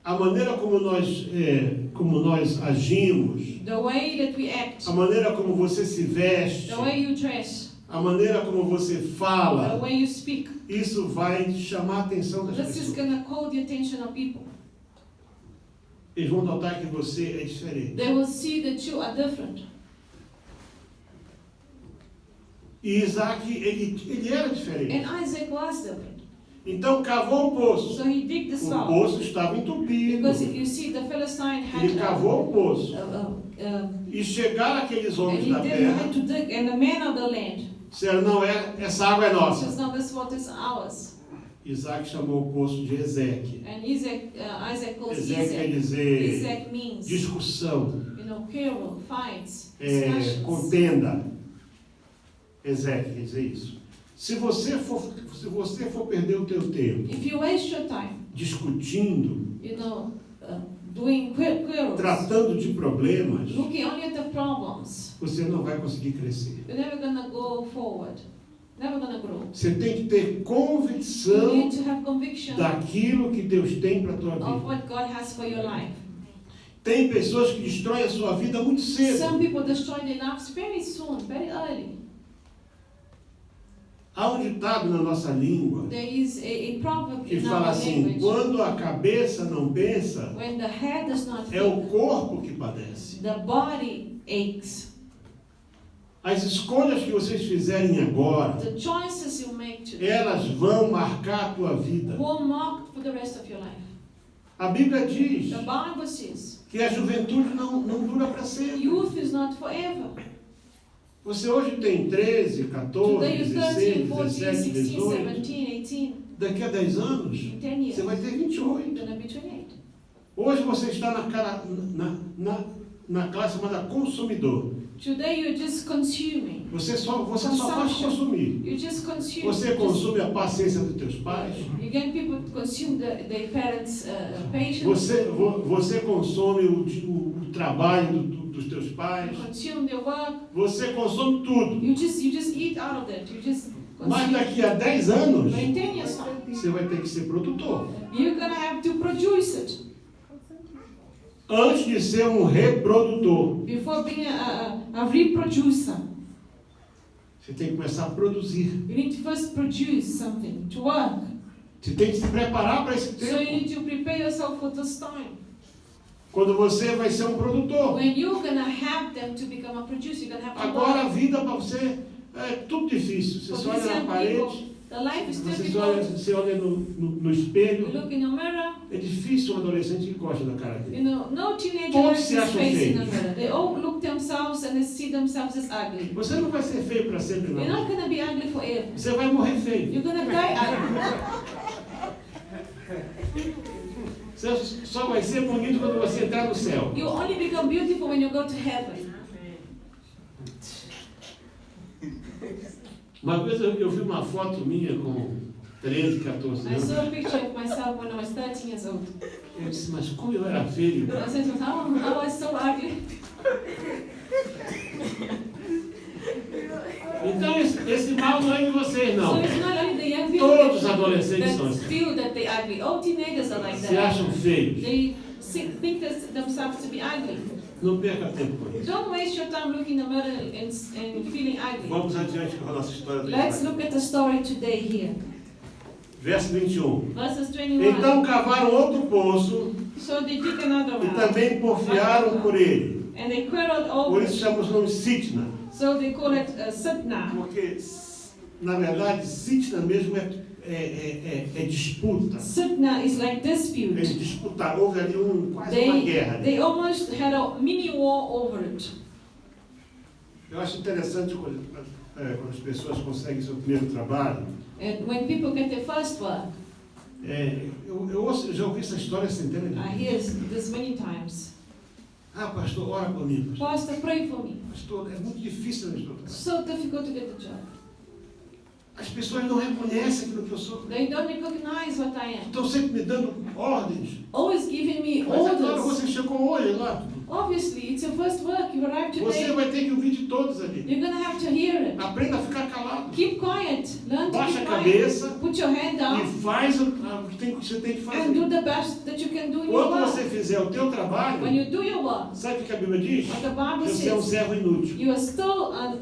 a maneira como nós agimos, the way that we act, a maneira como você se veste, the way you dress, a maneira como você the fala, way you speak, isso vai chamar a atenção das this is pessoas. going to call the attention of people. Eles vão notar que você é diferente. They will see that you are different. E Isaac, ele era diferente. And Isaac was different. Então cavou o poço. So he digged this O well. poço estava entupido. Because you see, the Philistine had Ele cavou o poço. E chegaram aqueles and homens he da didn't terra, have to dig, and the men of the land disseram: não, essa água é nossa. says, no, this water is ours. Isaac chamou o poço de Ezeque. And Isaac calls Ezeque quer Isaac. dizer Isaac means, discussão, quarrel, fights, discussions. contenda. Ezeque quer dizer isso. Se você for perder o teu tempo If you waste your time, discutindo, doing quarrels, tratando de problemas, looking only at the problems, você não vai conseguir crescer. you're never gonna go forward, never gonna grow. Você tem que ter You convicção need to have conviction daquilo que Deus tem para a tua of vida. what God has for your life. Tem pessoas que destroem a sua vida muito cedo. Some people destroy their lives very soon, very early. Há um ditado na nossa língua There is a proverb que in fala our assim: language, quando a cabeça não pensa, when the head does not é o think, corpo que padece. the body aches. As escolhas que vocês fizerem agora, The choices you make today elas vão marcar a tua vida. will mark for the rest of your life. A Bíblia diz The Bible says, que a juventude não dura para sempre. youth is not forever. Você hoje tem 13, 14, Today you're 13, 16, 14, 17, 16, 18. 17, 18. Daqui a 10 anos, In 10 years, você vai ter you're 28. going to be 28. Hoje você está na classe chamada consumidor. Today you're just consuming. Você só faz consumir. You just consume. Você consome a paciência dos teus pais. You get people to consume the parents' patience. Você consome o trabalho dos teus pais. You consume their work. Você consome tudo. You just eat out of that. You just Mas consume. daqui a 10 anos, But in 10 years time, você vai ter que ser produtor. you're gonna have to produce it Antes de ser um reprodutor, before being a reproducer. você tem que começar a produzir. You need to first produce something to work. Você tem que se preparar para esse So you tempo. need to prepare yourself for this time. Quando você vai ser um produtor. When you're gonna have them to become a producer, you're gonna have to Agora a work. vida para você é tudo difícil. Você For só olha these na young parede, people, the life is você olha difficult. no espelho. You look in your mirror. É difícil um adolescente que gosta da cara dele. You know, no teenager Todos likes se his acham face in the feios. mirror. They all look themselves and they see themselves as ugly. Você não vai ser feio para sempre, You're não. not gonna be ugly forever. Você vai morrer feio. You're gonna die ugly. Você só vai ser bonito quando você entrar no céu. You only become beautiful when you go to heaven. Uma vez eu vi uma foto minha com 13, 14 I anos. saw a picture of myself when I was 13 years old. Eu disse, mas como eu era feio. I said, oh, I was so ugly. Então esse mal não é de vocês, So não. it's not only the young people Todos os adolescentes são that assim. feel that they're ugly. All teenagers are like Se that. acham feios. They think themselves to be ugly. Não perca tempo com isso. Don't waste your time looking in the mirror and feeling ugly. Vamos adiante com a nossa história do Let's Israel. look at the story today here. Verso 21. Verses 21. Então cavaram outro poço So they dig another e one. também porfiaram por ele. And they quarreled Por over isso it. chamamos o nome Sitna. So they call it Sitna. Porque, na verdade, Sitna mesmo é disputa. Sitna is like Eles dispute. disputaram, houve ali quase uma guerra. They almost had a mini war over it. Eu acho interessante quando as pessoas conseguem seu primeiro trabalho. And when people get their first work, Eu já ouvi essa história centenas de I vezes. hear this many times. Ah, pastor, ora comigo. Pastor, pray for me. Pastor, é muito difícil onde estou It's trabalhando. so difficult to get the job. As pessoas não reconhecem aquilo que eu sou. They don't recognize what I am. Estão sempre me dando ordens. Always giving me Mas agora orders. você chegou hoje lá. Obviously, it's your first work. You arrived Você today. vai ter que ouvir de todos ali. You're gonna have to hear it. Aprenda a ficar calado. Keep quiet. Learn to Baixa be a quiet. cabeça Put your head e down faz o que você tem que and do fazer. the best that you can do in your Quando você work. fizer o teu trabalho, When you do your work, sabe o que a Bíblia diz? what the Bible Você é um says, servo inútil. you are still an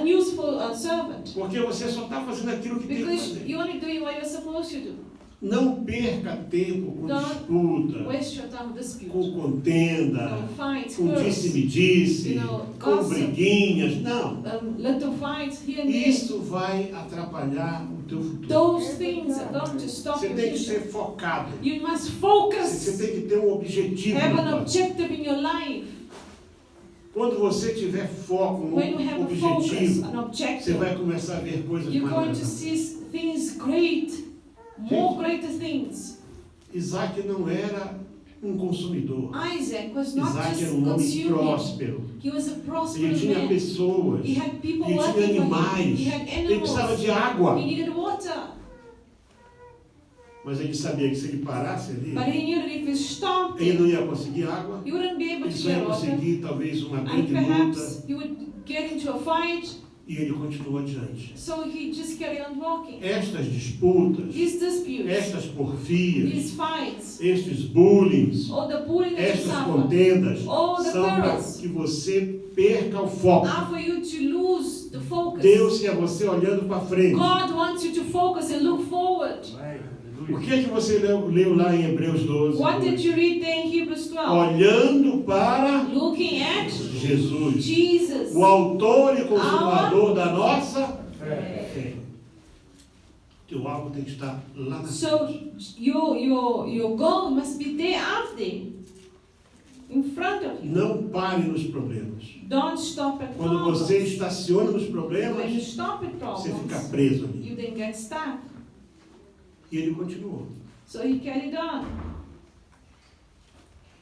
unuseful servant. Porque você só está fazendo aquilo que tem que Because fazer. you're only doing what you're supposed to do. Não perca tempo com Don't disputa, Waste your time with dispute. com contenda, No fights, com curse, disse-me-disse, You know, com gossip. briguinhas. Não. little fights here and there. Isso vai atrapalhar o teu futuro. Those things are going to stop Você your tem que future. ser focado. You must Você focus. tem que ter um objetivo. Have no an plano. objective in your life. Quando você tiver foco, um When you have a focus, objetivo, an você objective, vai começar a ver coisas you're going to maravilhosas. see things great, more greater things. Isaac não era um consumidor. Isaac was not Isaac just era um homem consuming. próspero. He was a Ele prosperous tinha man. pessoas. He had people Ele tinha working for him. animais. He had Ele precisava animals. de água. He needed water. Mas ele sabia que se ele parasse ali, But he knew that if he stopped ele it, não ia conseguir água. he wouldn't be able Ele to só ia get water. conseguir talvez uma And grande luta. perhaps he would get into a fight. E ele continuou adiante. So he just carried on walking. Estas disputas, These disputes, estas porfias, these fights, estes bullings, all the bullying that you estas suffer, contendas all the são para quarrels que você perca o foco. are for you to lose the focus. Deus quer você olhando para frente. God wants you to focus and look forward. O que é que você leu lá em Hebreus 12? What did you read there in Hebrews 12? Olhando para Looking at Jesus, Jesus. o autor e consumador da nossa fé. Teu alvo tem que estar lá na So frente. your goal must be there out there, in front of you. Não pare nos problemas. Don't stop at Quando problems. você estaciona nos When you problemas, stop at você fica problems, preso ali. you then get stuck. E ele continuou. So he carried on.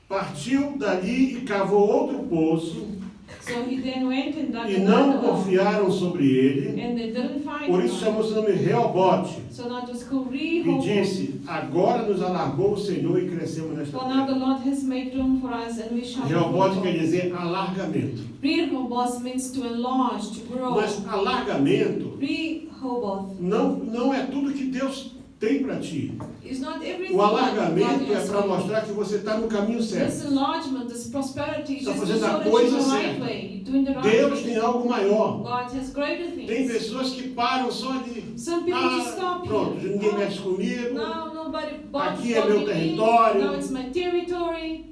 Partiu dali e cavou outro poço, So he then went and dug e não another one, confiaram sobre ele. and they didn't find Por isso one. chamou seu nome Reobote. So now it was called E Rehoboth. disse: agora nos alargou o Senhor e crescemos nesta For now the terra. Lord has made room for us, and we shall be Reobote quer fruitful. dizer alargamento. Rehoboth means to enlarge, to grow. Mas alargamento Rehoboth não é tudo que Deus tem para ti. is not everything. O that God alargamento é has para for you. mostrar que você está no caminho This certo. enlargement, this prosperity, is Está just to fazendo a show that coisa you're the right certa. way. You're doing the right Deus thing. tem algo maior. God has greater Tem things. pessoas que param só ali. Some people just stop Pronto, here. ninguém Oh, mexe comigo. now nobody Aqui é meu bothering me. território. Now it's my territory.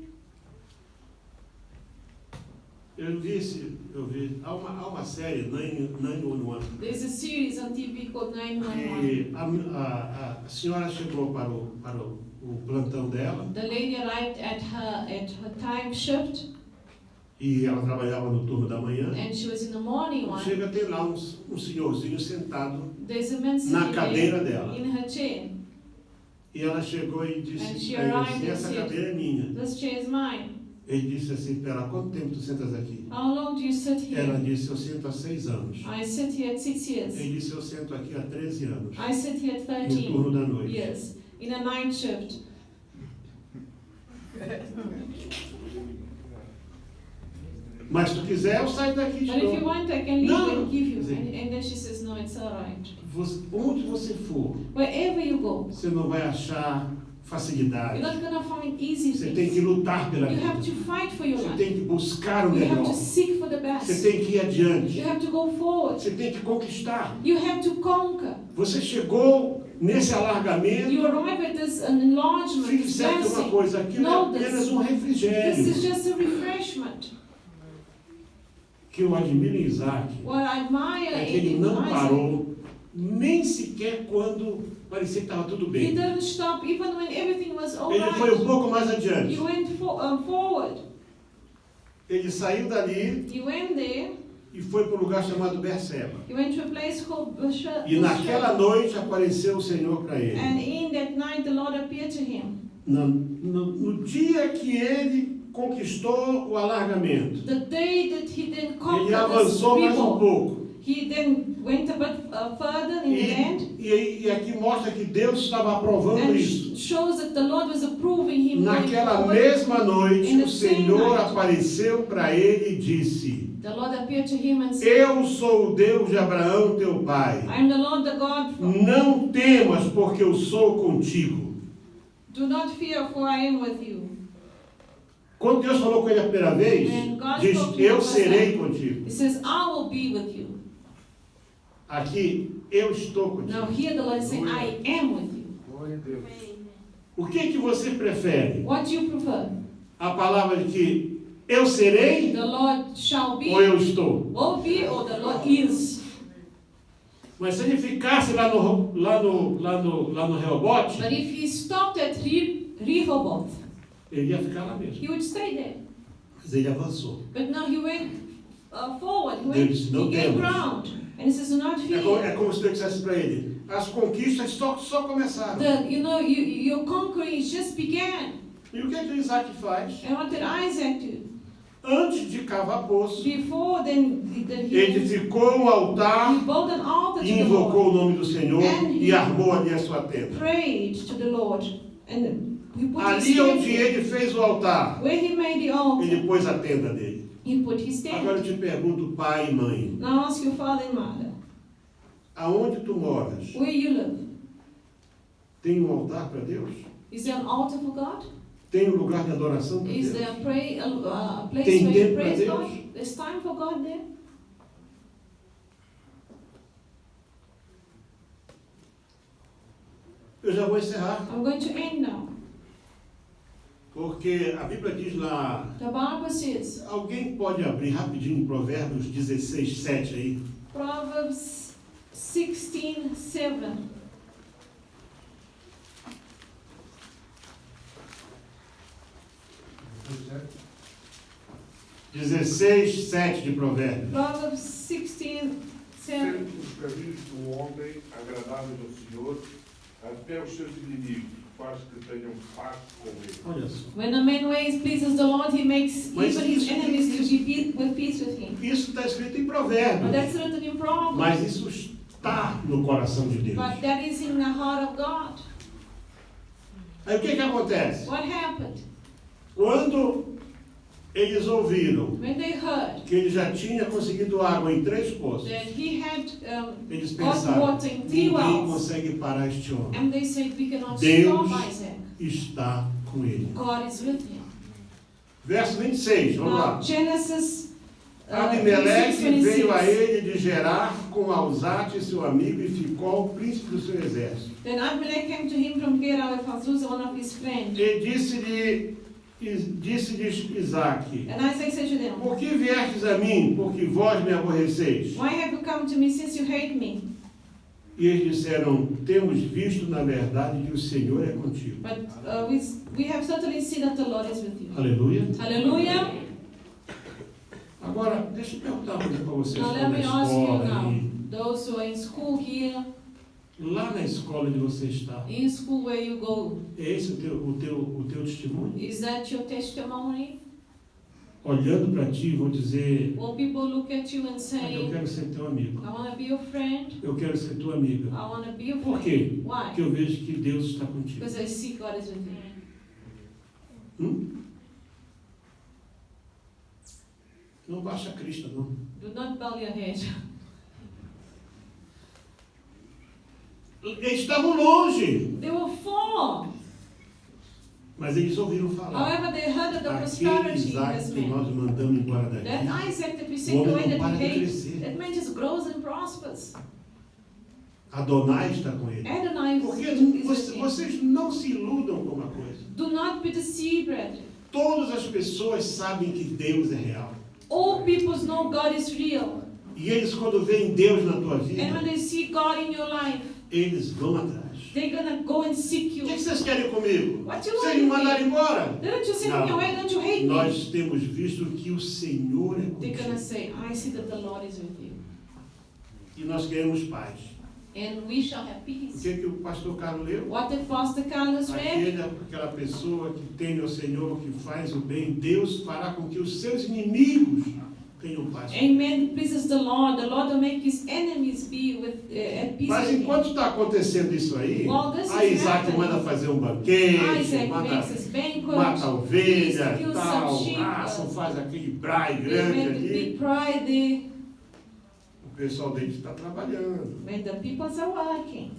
Eu vi, há uma série, 911, There's a series on TV called 911. e a senhora chegou para o plantão dela, The lady arrived at her time shift, e ela trabalhava no turno da manhã. and she was in the morning one. Chega, tem lá um senhorzinho sentado There's a man na sitting cadeira there dela. in her chair. E ela chegou e And disse she para ele arrived assim: and essa said, cadeira é minha. This chair is mine. Ele disse assim para ela: quanto tempo tu sentas aqui? How long do you sit Ela here? disse: eu sento há 6 anos. I sit here at 6 years. Ele disse: eu sento aqui há 13 anos, I sit here at no 13 turno da noite. years in a night shift. Mas se tu quiser, eu saio daqui e te But if you dou. want, I can leave No. and give you. Sim. And then she says, no, it's all right. Onde você for, Wherever you go, você não vai achar facilidade. you're not going to find easy Você tem que things. lutar pela You have vida. to fight for your Você life. tem que buscar o You have melhor. to seek for the Você best. tem que ir adiante. You have to go forward. Você tem que conquistar. You have to conquer. Você chegou nesse alargamento. You arrive at this enlargement, Fique this certo de uma blessing. coisa: aquilo é Know apenas this. um This is refrigério. just a refreshment. Que eu admiro em Isaac What I admire é que ele in não Isaac, parou, nem sequer quando parecia que estava tudo he bem. didn't stop even when everything was all Ele foi um right. pouco mais adiante. He went forward. Ele saiu dali He went there. e foi para um lugar chamado Berseba. He went to a place called Busha. E naquela noite apareceu o Senhor para ele. And in that night the Lord appeared to him. No dia que ele conquistou o alargamento, The day that he then ele conquered this avançou mais um people, pouco. he then went a bit further in the land. E aqui mostra que Deus estava aprovando And isso. shows that the Lord was approving him. going Naquela forward. mesma noite, In the o same Senhor night. apareceu para ele e disse: The Lord appeared to him and said, eu sou o Deus de Abraão, teu pai. I am the Lord, the God. Não temas, porque eu sou contigo. Do not fear, for I am with you. Quando Deus falou com ele a primeira vez, And God diz: spoke to him eu the first serei time. contigo. He says, I will be with you. Aqui, eu estou Now contigo. here the Lord is saying, I am with you. Glória a Deus. O que você prefere? What do you prefer? A palavra de que eu serei The Lord shall be, ou eu estou? will be, or the Lord is. Mas se ele ficasse lá no Reobote, But if he stopped at Rehoboth, ele ia ficar lá mesmo. he would stay there. Mas ele avançou. But now he went forward. He, Deus disse, não he gained temos. ground. And he says, do not fear. É como se Deus dissesse para ele: as conquistas só começaram. Your conquering just began. E o que é que Isaac faz? And what did Isaac do? Antes de cavar poço, Before then, he edificou um altar built an altar to e the invocou Lord, o nome do Senhor And he- e armou ali a sua tenda. prayed to the Lord, and he put his Ali onde tent. ele fez o altar, Where he made the altar, ele pôs a tenda dele. he put his Agora eu tent. te pergunto, pai e mãe, Now ask your father and mother, aonde tu moras? where you live. Tem um altar para Deus? Is there an altar for God? Tem um lugar de adoração para Is Deus? there a place Tem where you tempo pra praise Deus? God? There's time for God there? Eu já vou encerrar, I'm going to end now. porque a Bíblia diz lá. The Bible says, Alguém pode abrir rapidinho Provérbios 16, 7 aí? Proverbs 16:7. 16:7 de Provérbios. Proverbs 16:7. Sempre os caminhos do homem agradáveis ao Senhor, até os seus inimigos, faz que tenham paz com ele. Olha só. When a man ways pleases the Lord, he makes Mas even his isso- enemies to isso- be with peace with him. Isso está escrito em But Provérbios. that's written in Proverbs. Mas isso está no coração de Deus. But that is in the heart of God. Aí o que acontece? What happened? Quando eles ouviram When they heard que ele já tinha conseguido água em 3 poços, that he had eles got pensaram, water in 3 ninguém wells, consegue parar este homem. and they said, we cannot Deus stop Isaac. está com ele. God is with him. Verso 26, vamos Now, lá. Genesis Abimeleque 26. veio a ele de Gerar com Alzate, seu amigo, e ficou o príncipe do seu exército. Then Abimelech came to him from Gerar with Azusa, one of his friends. E disse-lhes Isaque: And Isaac said to them, por que viestes a mim, porque vós me aborreceis? why have you come to me since you hate me? E eles disseram: temos visto, na verdade, que o Senhor é contigo. But we have certainly seen that the Lord is with you. Aleluia. Hallelujah. Agora, deixa eu perguntar uma coisa para vocês. Now que let estão me na ask you escola now, aí. those who are in school here, Lá na escola onde você está, in school where you go, é esse o teu testemunho? is that your testimony? Olhando para ti, vou dizer: Will people look at you and eu say, quero ser teu amigo. I want to be your friend, Eu quero ser tua amiga. I want to be your Por friend? quê? Why? Porque eu vejo que Deus está contigo. Because I see God is with you. Não baixa a crista, não. Do not bow your head. Eles estavam longe, They were far. mas eles ouviram falar. However, they heard of the Aquele prosperity in Isaac this que man. nós mandamos embora daqui, That Isaac that we o sent away homem não that para we de hate, crescer. that man just grows and prospers. Adonai está com ele. Adonai Porque is with him. vocês não se iludam com uma coisa. Do not be deceived, brethren. Todas as pessoas sabem que Deus é real. All people know God is real. E eles, quando veem Deus na tua And when vida, they see God in your life, eles vão atrás. they're going to go and seek O you. que vocês querem comigo? What you Vocês want me with mandaram me? embora? Didn't you send Não. me away? Don't you hate me? Nós temos visto que o Senhor é They're going to contigo. say, I see that the Lord is with you. E nós queremos paz. And we shall have O peace. que o pastor Carlos leu? What did Pastor Carlos read? Aquela pessoa que teme ao Senhor, que faz o bem, Deus fará com que os seus inimigos tenham paz. Amen. Pleases the Lord. The Lord will make his enemies be at peace Mas with him. enquanto está acontecendo isso aí, Well, this a is Isaac happening. manda fazer um banquete, Isaac manda makes his banquet. mata a ovelha, He kills tal, some sheep. assam, faz aquele braai They grande made the ali. big pride there. O pessoal deles está trabalhando. When the peoples are working,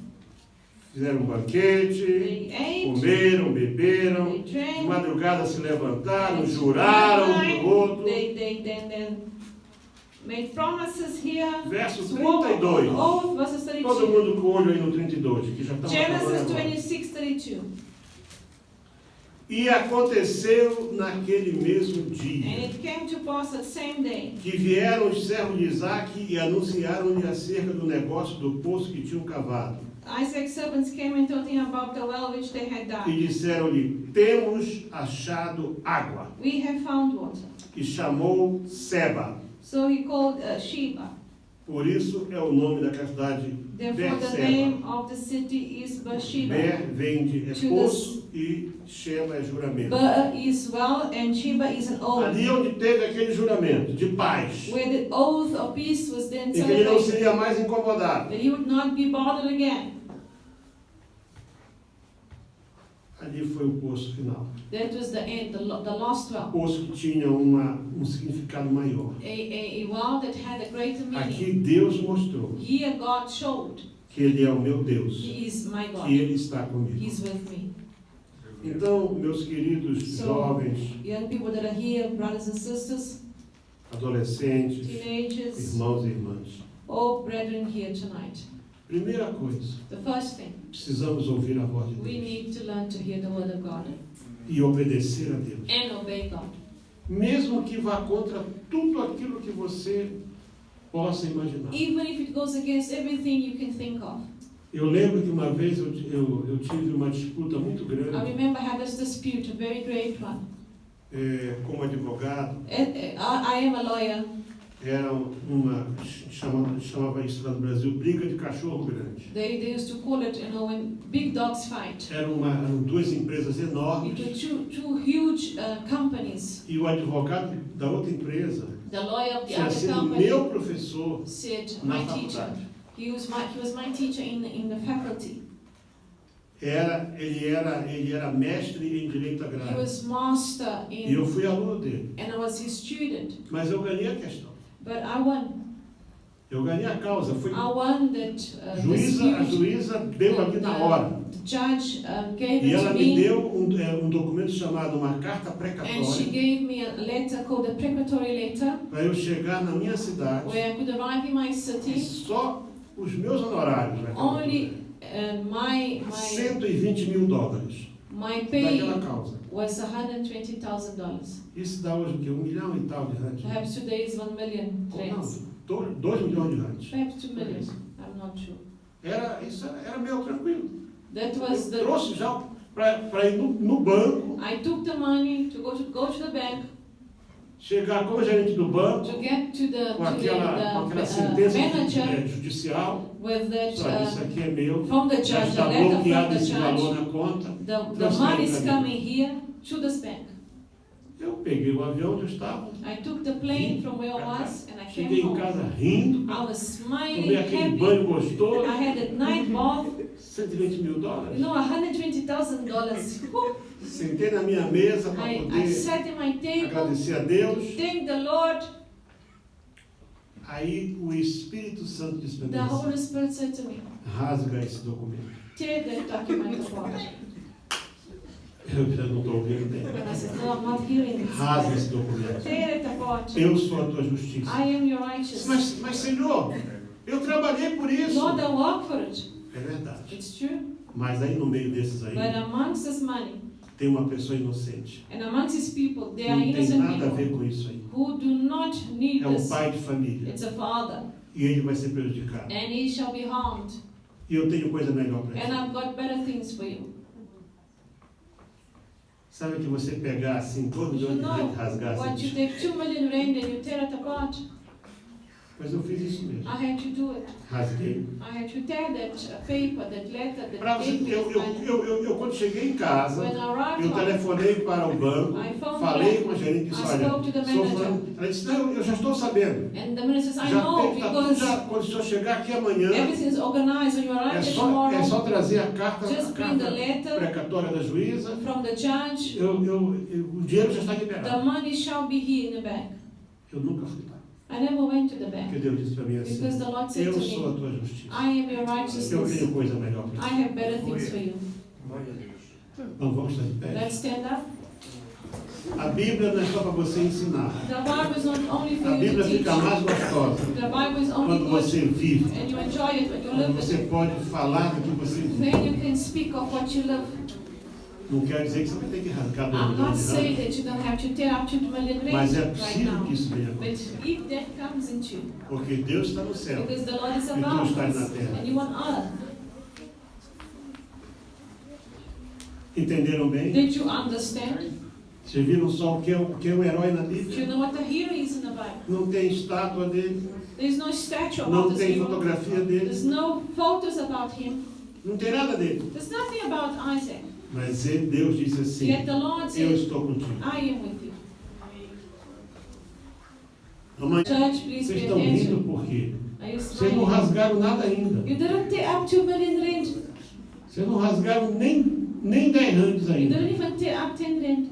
Fizeram um banquete, they ate, comeram, beberam, they de drank, madrugada se levantaram, and juraram um tonight, pro outro. they then made promises here. Verso Swore 32. oath, verses Todo 32. mundo com o olho aí no 32, que já estamos Genesis acabando agora. 26:32. E aconteceu naquele mesmo And dia it came to pass that same day que vieram os servos de Isaac e anunciaram-lhe acerca do negócio do poço que tinham cavado. Isaac's servants came and told him about the well which they had dug. E disseram-lhe: temos achado água. We have found water. E chamou Seba. So he called Sheba. Por isso é o nome daquela cidade Therefore the Berseba. name of the city is Beersheba. Ber vem de To poço e Sheba é juramento. Ber is well and Sheba is an oath. Ali onde teve aquele juramento de paz, Where the oath of peace was then em que ele não celebrated. seria mais incomodado. That he would not be bothered again. Ali foi o poço final. That was the end, the last well. Poço que tinha um significado maior. A well that had a greater meaning. Aqui Deus mostrou Here God showed, que Ele é o meu Deus, He is my que God. Ele está comigo. He's with me. Então, meus queridos So, jovens, young people that are here, brothers and sisters, adolescentes, teenagers, irmãos e irmãs, all brethren here tonight. primeira coisa, The first thing, precisamos ouvir a voz de we Deus need to learn to hear the word of God e obedecer a Deus. and obey God. Mesmo que vá contra tudo aquilo que você possa imaginar. Even if it goes against everything you can think of. Eu lembro que uma vez eu tive uma disputa muito I grande remember I had this dispute, a very great one. como advogado, I am a lawyer. era chamava isso lá no Brasil, briga de cachorro grande. They used to call it, when big dogs fight. Eram duas empresas enormes, It were two huge companies. e o advogado da outra empresa The lawyer of the tinha other sido company meu professor said, na my teacher. faculdade. He was my teacher in the faculty. Ele era mestre em direito He agrário. was master E eu in, fui aluno dele. and I was his student. Mas eu ganhei a questão. But I won. Eu ganhei a causa. Fui I won that a juíza deu ali na hora. The judge gave E it ela to me me, deu um documento chamado uma carta and she precatória gave me a letter called a precatory letter, para eu chegar na minha cidade. where I could arrive in my E city. só os meus honorários, né, Only my 120 mil dólares pay daquela causa. was $120,000. Isso dá hoje o quê? 1 milhão e tal de rands. Perhaps today is 1 million rands. Não, 2 milhões de rands. Perhaps 2 million. I'm not sure. Isso era meu, tranquilo. That was Eu trouxe já para ir no banco, I took the money to go to the bank, chegar como gerente do banco, to get to the com aquela sentença manager judicial. with that Olha, isso aqui é meu, from the já judge, está a letter from bloqueado the esse valor judge. na conta. The money is coming here to this bank. Eu peguei o avião onde eu estava, I took the plane from where I was and I cheguei came em home. casa rindo, I was smiling, tomei aquele happy. banho gostoso, I had a night bath. 120 mil dólares. $120,000. Sentei na minha mesa para I poder sat in my table agradecer a to Deus. thank the Lord. Aí o Espírito Santo disse para The mim, Holy Spirit said to me, rasga esse documento. tear that document apart. Eu já não estou ouvindo bem. And I said, no, I'm not hearing this. Rasga esse documento. Tear it apart. Eu sou a tua justiça. I am your righteousness. Mas Senhor, eu trabalhei por isso. Lord, I work for it. É verdade. It's true. Mas aí no meio desses aí, But amongst this money, tem uma pessoa inocente. and amongst these people, there are Não tem innocent nada a ver people com isso aí. who do not need É um this. pai de família. It's a father. E ele vai ser prejudicado. And he shall be harmed. E eu tenho coisa melhor para And ele. I've got better things for you. Sabe que você pegar assim, 2 You milhões de know reais e rasgar what assim? you take 2 million rand and you tear it apart. Mas eu fiz isso mesmo. I had to do it. Rasguei. I had to tear that paper, that letter, Pra that você, gave me that money. eu quando cheguei em casa, When I arrived eu home, telefonei para o banco, I phoned falei back. com a gerente e disse, I olha, spoke to the sou manager. fulano. Ela disse, não, eu já estou sabendo. And the minister says, I Já know, tem, tá tudo because já, quando o senhor chegar aqui amanhã, everything's organized. When you é arrive there só tomorrow, trazer a carta just bring the letter precatória da juíza. from the judge. O dinheiro já está The liberado. money shall be here in the bank. Eu nunca fui lá. I never went to the Porque bank. Deus disse para mim assim, Because the Lord said eu to sou a me, tua justiça. I am your Eu righteousness. tenho coisa melhor para I ti. have better things for you. Então vamos estar de pé. Let's stand up. A Bíblia não é só para você ensinar. The Bible is not only for A you to Bíblia teach. fica mais gostosa The Bible is only quando good você vive. and you enjoy it when you Quando live você it. pode falar do que você vive. Then you can speak of what you live. Não quer dizer que você vai ter que arrancar do I'm not saying mundo, that you don't have to tear up 2 million mas rand é right possível now. que isso venha But acontecer. if that comes into you, Porque Deus está no céu. because the Lord is E tu above estás na us terra. and you on earth. Entenderam bem? Did you understand? Vocês viram só o que é o herói na Do you Bíblia? know what the hero is in the Bible? Não tem estátua dele, There's no statue não about this tem hero. fotografia dele, There's no photos about him. não tem nada dele. There's nothing about Isaac. Mas Deus disse assim, Yet the Lord eu said, estou contigo. I am with you. Amanhã, Church, please vocês pay estão rindo attention. por quê? Are you Vocês não smiling? rasgaram nada ainda. You didn't tear up 2 million rand. Vocês não rasgaram nem 10 rands You ainda. didn't even tear up 10 rand.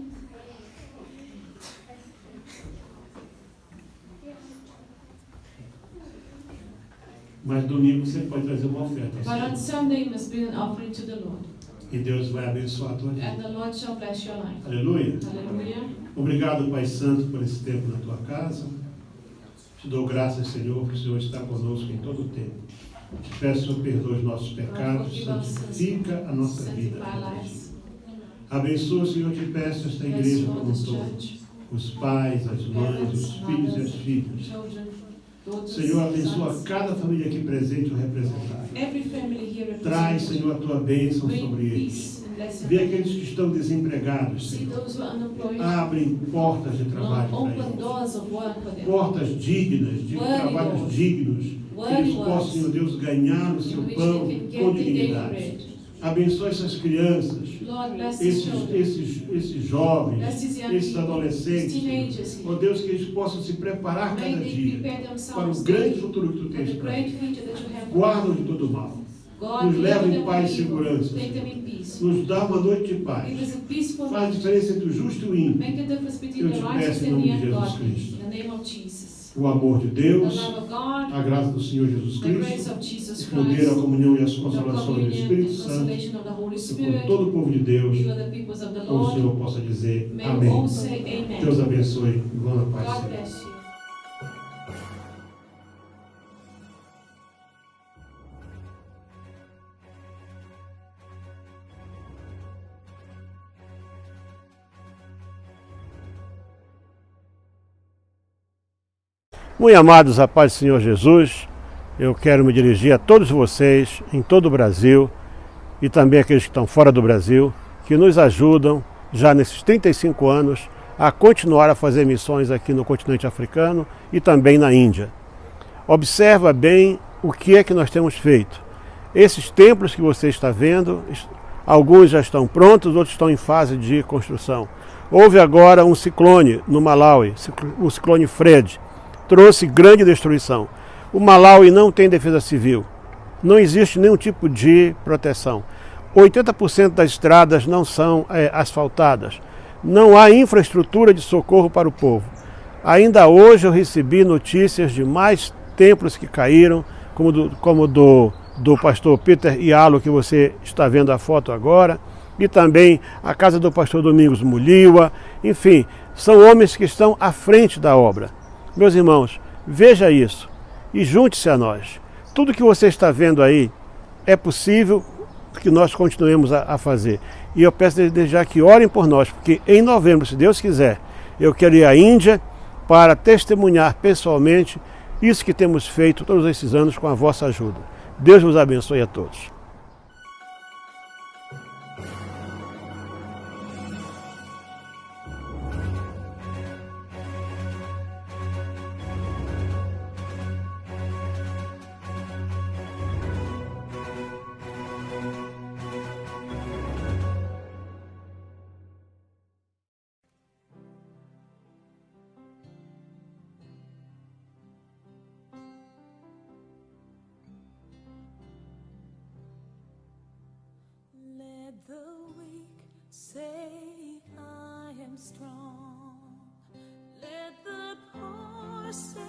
Mas domingo você pode trazer uma oferta. But on Sunday, you must bring an offering to the Lord. E Deus vai abençoar a tua vida. And the Lord shall bless your life. Aleluia. Hallelujah. Obrigado, Pai Santo, por esse tempo na tua casa. Te dou graças, Senhor, que o Senhor está conosco em todo o tempo. Te peço, Senhor, perdoe os nossos pecados, santifica a nossa vida. Sanctify our lives. Abençoa, Senhor, te peço esta Bless igreja Lord como um this todo. church. Os pais, as mães, os filhos e as filhas. Children, daughters, Senhor, abençoa sons. cada família aqui presente ou representada. Every family here Traz, represented. Senhor, a tua bênção Bring sobre eles. peace and bless your Vê name. aqueles que estão desempregados, See Senhor. those who are unemployed. Abrem portas de Lord, trabalho para open eles. doors of work for them. Portas dignas, de Worthy trabalhos doors. dignos. Que Worthy eles possam, works. Senhor Deus, ganhar o seu In which pão they can get com their daily dignidade. bread. Abençoa essas crianças, Lord, bless these children. esses jovens, Bless these young esses people, adolescentes. these teenagers. Ó Deus, que eles possam se preparar May cada they dia prepare para o themselves grande futuro que tu for tens the para great eles. future that you have. Guarda-os de todo mal. God, Nos leva deliver em them paz e from evil. segurança. Take them in peace. Nos dá uma noite de paz. Give us a peaceful Faz a night. diferença entre o justo e o ímpio. Make the difference between Eu the te righteous peço em and nome the de Jesus ungodly. Cristo. In the name of Jesus. O amor de The Deus, love of God, a graça do Senhor Jesus the grace Cristo, of Jesus o poder, a Christ, comunhão e as the consolações do communion Espírito and Santo, consolation of the Holy e com Spirit, todo o povo de Deus, be with the peoples of the o Lord. Senhor possa dizer May we all amém. say amen. Deus abençoe. Vão na paz, God Senhor. bless you. Muito amados, a paz do Senhor Jesus, eu quero me dirigir a todos vocês em todo o Brasil e também aqueles que estão fora do Brasil, que nos ajudam já nesses 35 anos a continuar a fazer missões aqui no continente africano e também na Índia. Observa bem o que é que nós temos feito. Esses templos que você está vendo, alguns já estão prontos, outros estão em fase de construção. Houve agora um ciclone no Malawi, o ciclone Fred, trouxe grande destruição. O Malawi não tem defesa civil, não existe nenhum tipo de proteção. 80% das estradas não são asfaltadas, não há infraestrutura de socorro para o povo. Ainda hoje eu recebi notícias de mais templos que caíram, como do pastor Peter Ialo, que você está vendo a foto agora, e também a casa do pastor Domingos Muliwa. Enfim, são homens que estão à frente da obra. Meus irmãos, veja isso e junte-se a nós. Tudo que você está vendo aí é possível que nós continuemos a fazer. E eu peço desde já que orem por nós, porque em novembro, se Deus quiser, eu quero ir à Índia para testemunhar pessoalmente isso que temos feito todos esses anos com a vossa ajuda. Deus vos abençoe a todos. Let the weak say I am strong. Let the poor say